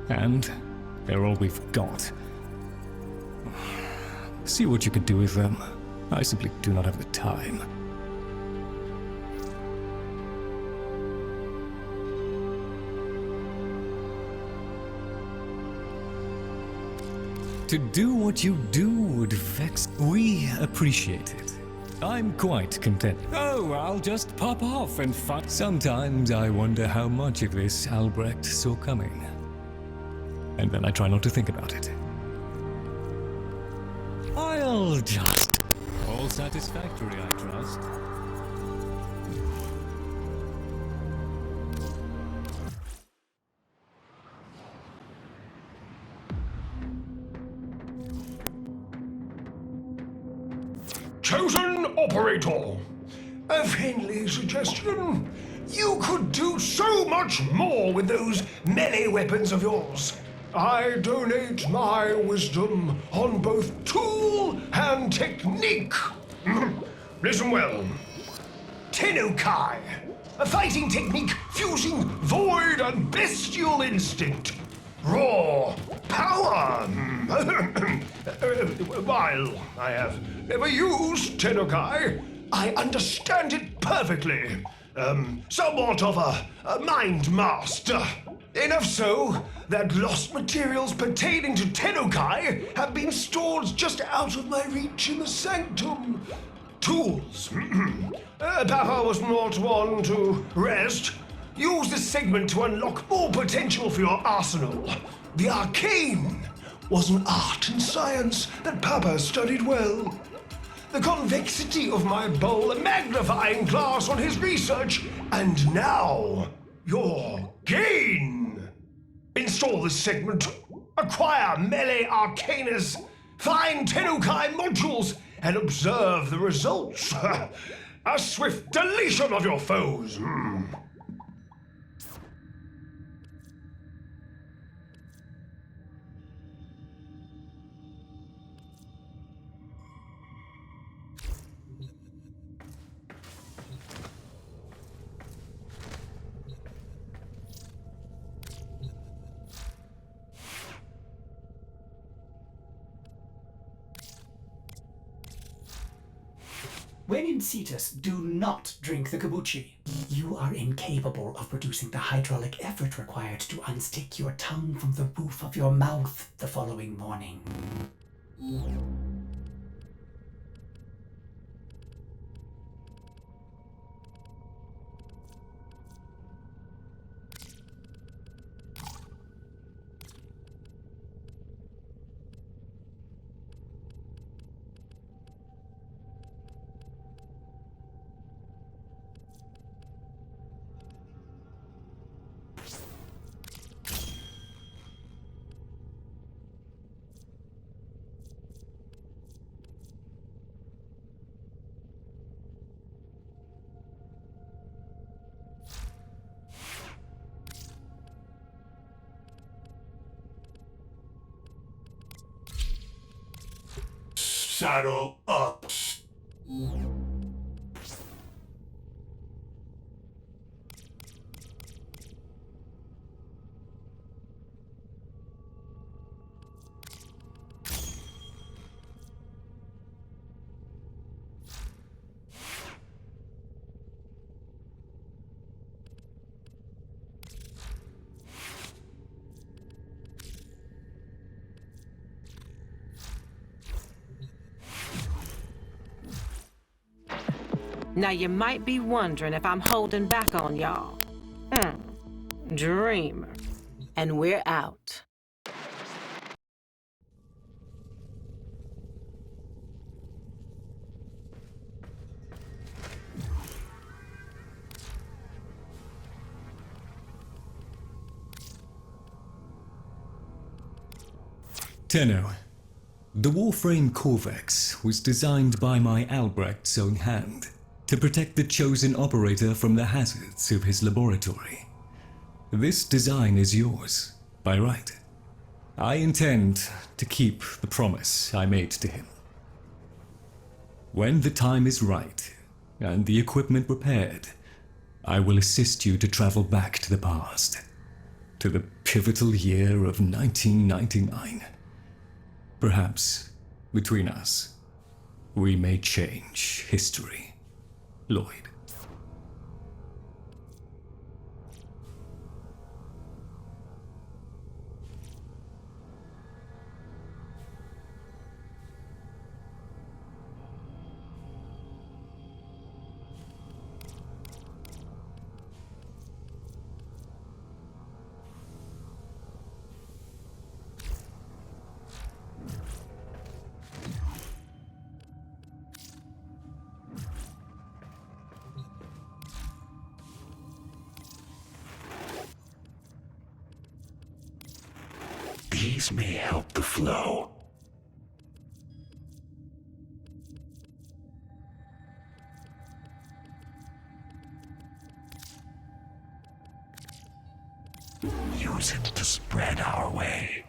and they're all we've got. See what you can do with them. I simply do not have the time. To do what you do would vex. We appreciate it. I'm quite content. Oh, I'll just pop off and fight. Sometimes I wonder how much of this Albrecht saw coming. And then I try not to think about it. I'll just... All satisfactory, I trust. Chosen operator, a friendly suggestion. You could do so much more with those melee weapons of yours. I donate my wisdom on both tool and technique. Listen well. Tenukai, A fighting technique fusing void and bestial instinct. Raw power. While I have never used Tennokai, I understand it perfectly. Somewhat of a mind master. Enough so that lost materials pertaining to Tennokai have been stored just out of my reach in the sanctum. Tools. Papa was not one to rest. Use this segment to unlock more potential for your arsenal. The arcane was an art and science that Papa studied well. The convexity of my bowl a magnifying glass on his research, and now your gain. Install this segment, acquire melee arcanas, find Tennokai modules, and observe the results. A swift deletion of your foes. When in Cetus, do not drink the kombucha. You are incapable of producing the hydraulic effort required to unstick your tongue from the roof of your mouth the following morning. Saddle up. Now you might be wondering if I'm holding back on y'all. Dreamer. And we're out. Tenno, the Warframe Corvex was designed by my Albrecht's own hand to protect the chosen operator from the hazards of his laboratory. This design is yours, by right. I intend to keep the promise I made to him. When the time is right, and the equipment repaired, I will assist you to travel back to the past, to the pivotal year of 1999. Perhaps, between us, we may change history, Lloyd. These may help the flow. Use it to spread our way.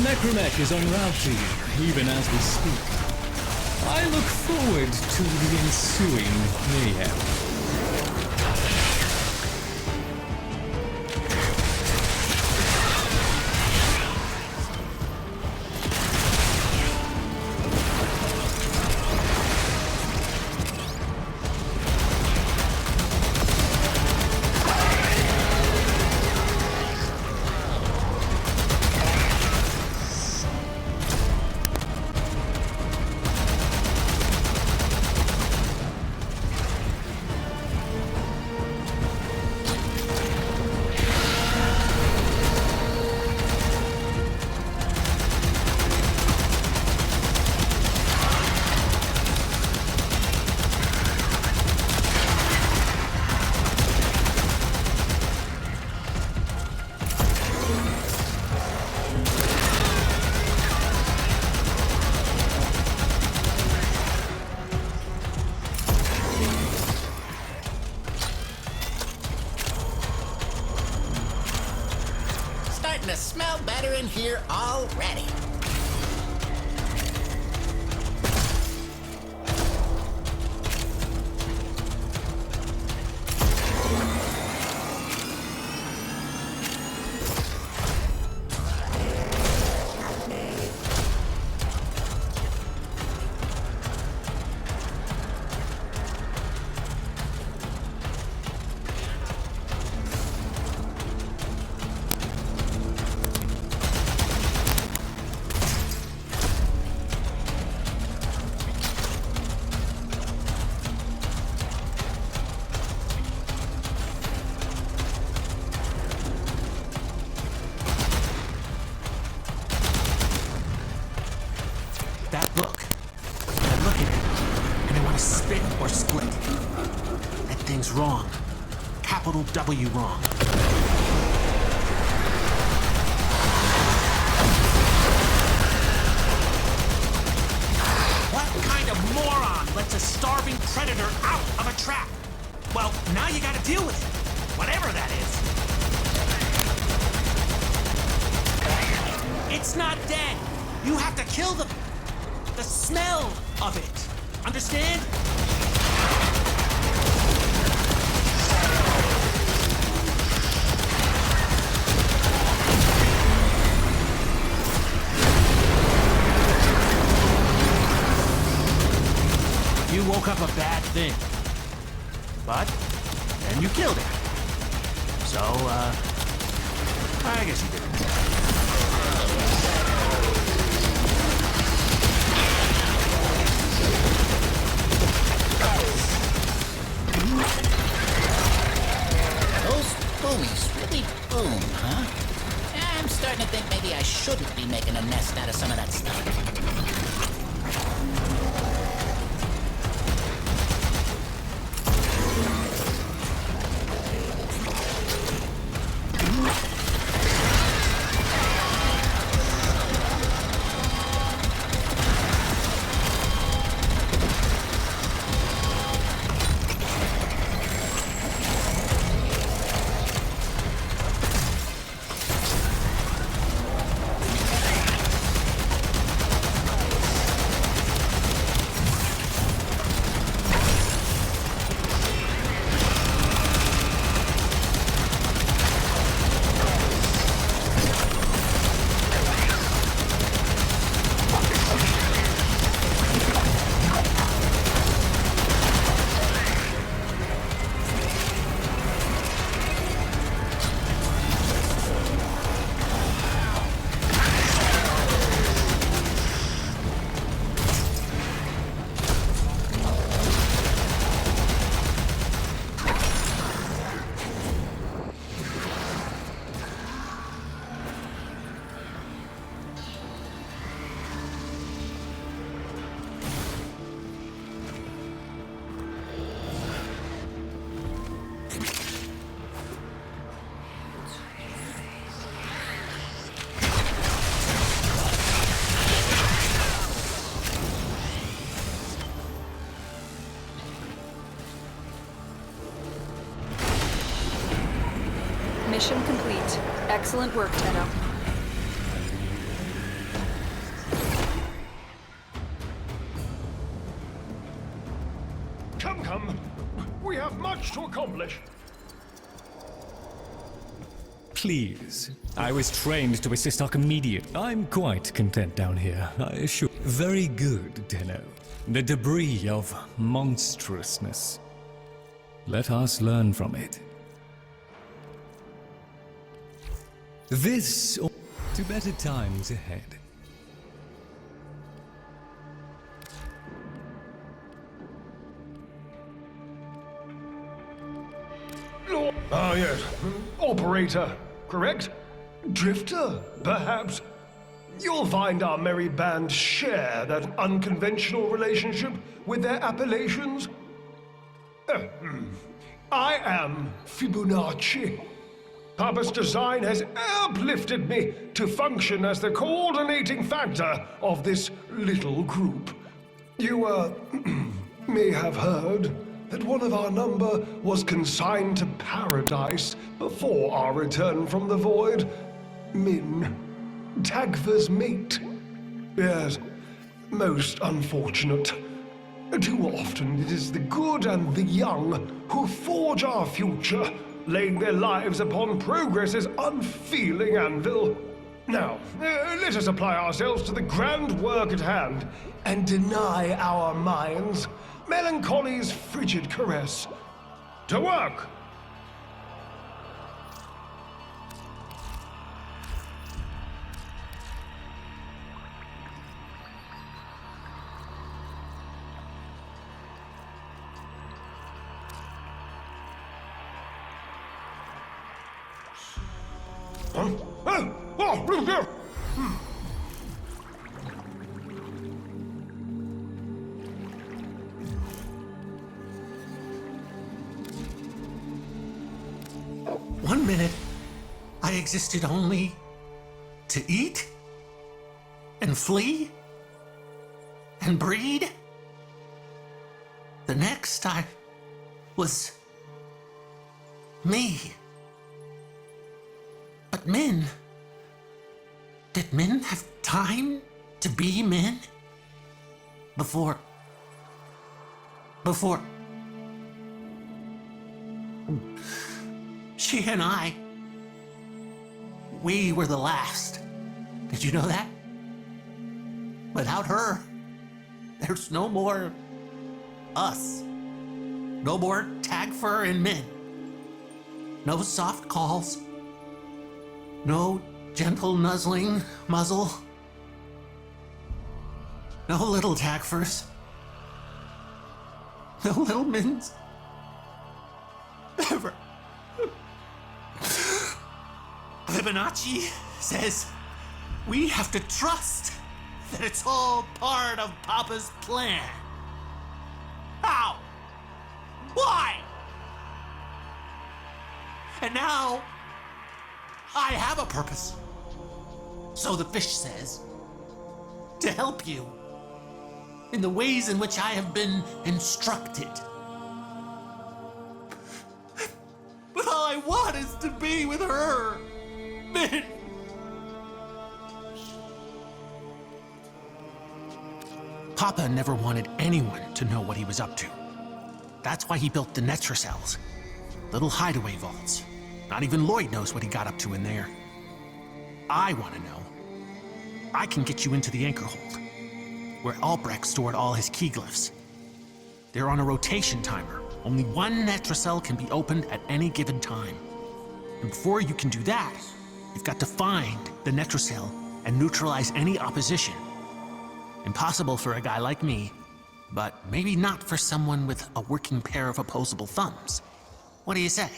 necromech is en route to you, even as we speak. I look forward to the ensuing mayhem. Starting to smell better in here already. That look. I look at it, and I want to spit or split. That thing's wrong. Capital W wrong. What kind of moron lets a starving predator out of a trap? Well, now you gotta deal with it. Whatever that is. It's not dead. You have to kill the smell of it. Understand? You woke up a bad thing. But then you killed it. So, I guess you didn't. Those buoys really boom, huh? I'm starting to think maybe I shouldn't be making a nest out of some of that stuff. Mission complete. Excellent work, Tenno. come. We have much to accomplish. Please. I was trained to assist Archimedes. I'm quite content down here, I assure. Very good, Tenno. The debris of monstrousness. Let us learn from it. This or to better times ahead. Ah, yes. Operator, correct? Drifter, perhaps? You'll find our merry band share that unconventional relationship with their appellations. I am Fibonacci. Papa's design has uplifted me to function as the coordinating factor of this little group. You, may have heard that one of our number was consigned to paradise before our return from the void. Min, Tagver's mate. Yes, most unfortunate. Too often it is the good and the young who forge our future, laying their lives upon progress's unfeeling anvil. Now, let us apply ourselves to the grand work at hand and deny our minds melancholy's frigid caress. To work! Huh? Oh, One minute, I existed only to eat and flee and breed. The next, I was me. But Min, did Min have time to be Min? Before... She and I, we were the last. Did you know that? Without her, there's no more us. No more Tagfer and Min. No soft calls. No gentle nuzzling muzzle. No little Tagfers. No little Mins. Ever. Fibonacci says we have to trust that it's all part of Papa's plan. How? Why? And now, I have a purpose. So the fish says. To help you. In the ways in which I have been instructed. But all I want is to be with her. Min. Papa never wanted anyone to know what he was up to. That's why he built the Netracells. Little hideaway vaults. Not even Lloyd knows what he got up to in there. I want to know. I can get you into the anchor hold, where Albrecht stored all his key glyphs. They're on a rotation timer. Only one Netracell can be opened at any given time. And before you can do that, you've got to find the Netracell and neutralize any opposition. Impossible for a guy like me, but maybe not for someone with a working pair of opposable thumbs. What do you say?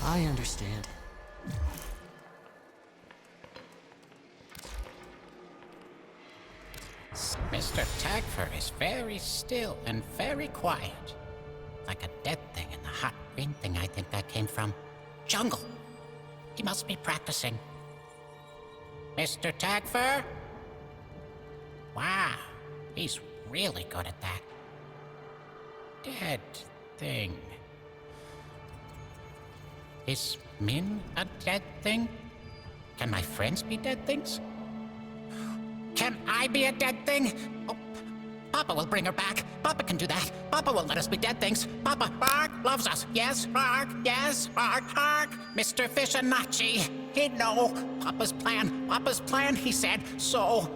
I understand. Mr. Tagfer is very still and very quiet. Like a dead thing in the hot green thing I think that came from. Jungle. He must be practicing. Mr. Tagfer? Wow, he's really good at that. Dead thing. Is Min a dead thing? Can my friends be dead things? Can I be a dead thing? Oh, Papa will bring her back. Papa can do that. Papa won't let us be dead things. Papa, Ark, loves us. Yes, Ark, yes, Ark, Ark. Mr. Fishanachi, he'd know. Papa's plan, he said. So,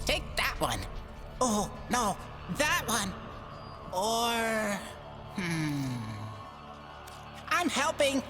Take that one. Oh, no, that one. Or, I'm helping.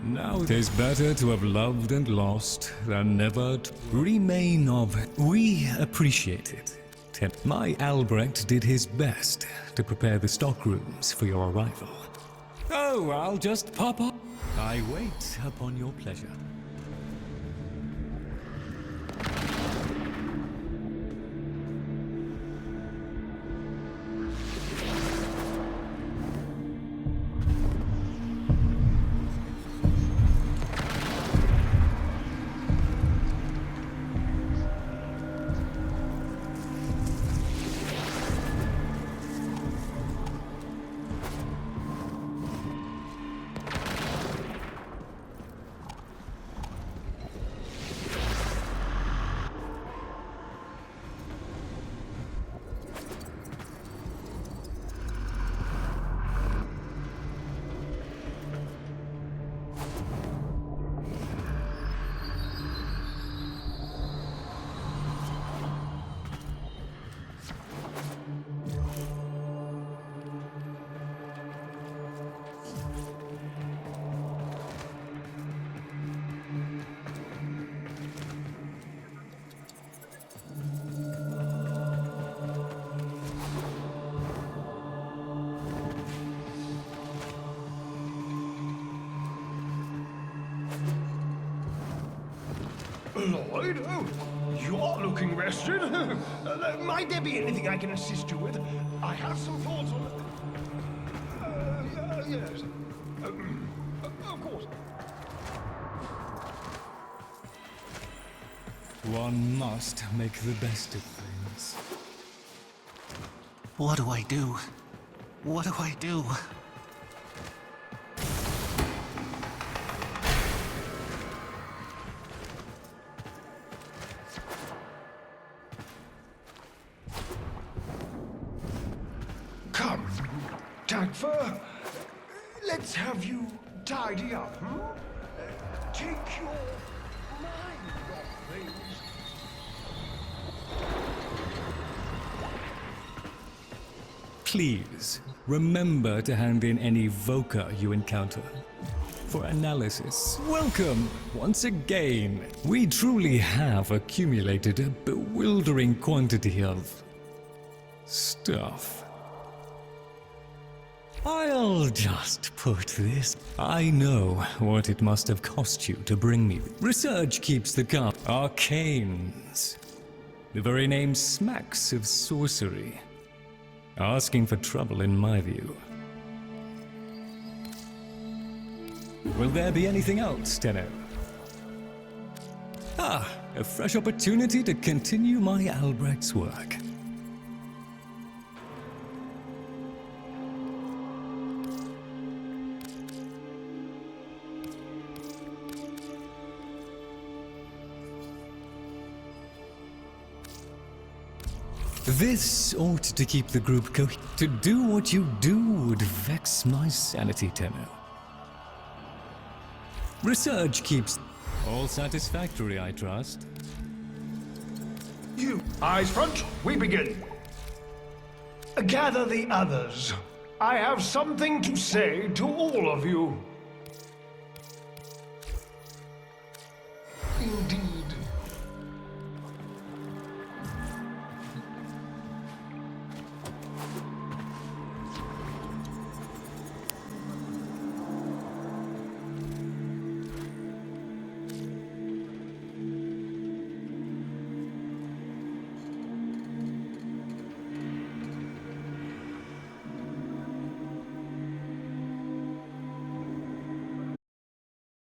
Now it is better to have loved and lost than never to remain of. We appreciate it. My Albrecht did his best to prepare the stockrooms for your arrival. Oh, I'll just pop up. I wait upon your pleasure. Lloyd? Oh, you're looking rested. Might there be anything I can assist you with? I have some thoughts on... yes. Of course. One must make the best of things. What do I do? What do I do? Come, Tagfer. Let's have you tidy up, hmm? Take your mind off things. Please, remember to hand in any Voca you encounter for analysis. Welcome, once again. We truly have accumulated a bewildering quantity of stuff. I'll just put this. I know what it must have cost you to bring me. Research keeps the cup. Arcanes. The very name smacks of sorcery. Asking for trouble, in my view. Will there be anything else, Tenno? Ah, a fresh opportunity to continue my Albrecht's work. This ought to keep the group going. To do what you do would vex my sanity, Tenno. Research keeps all satisfactory, I trust. You, eyes front, we begin. Gather the others. I have something to say to all of you.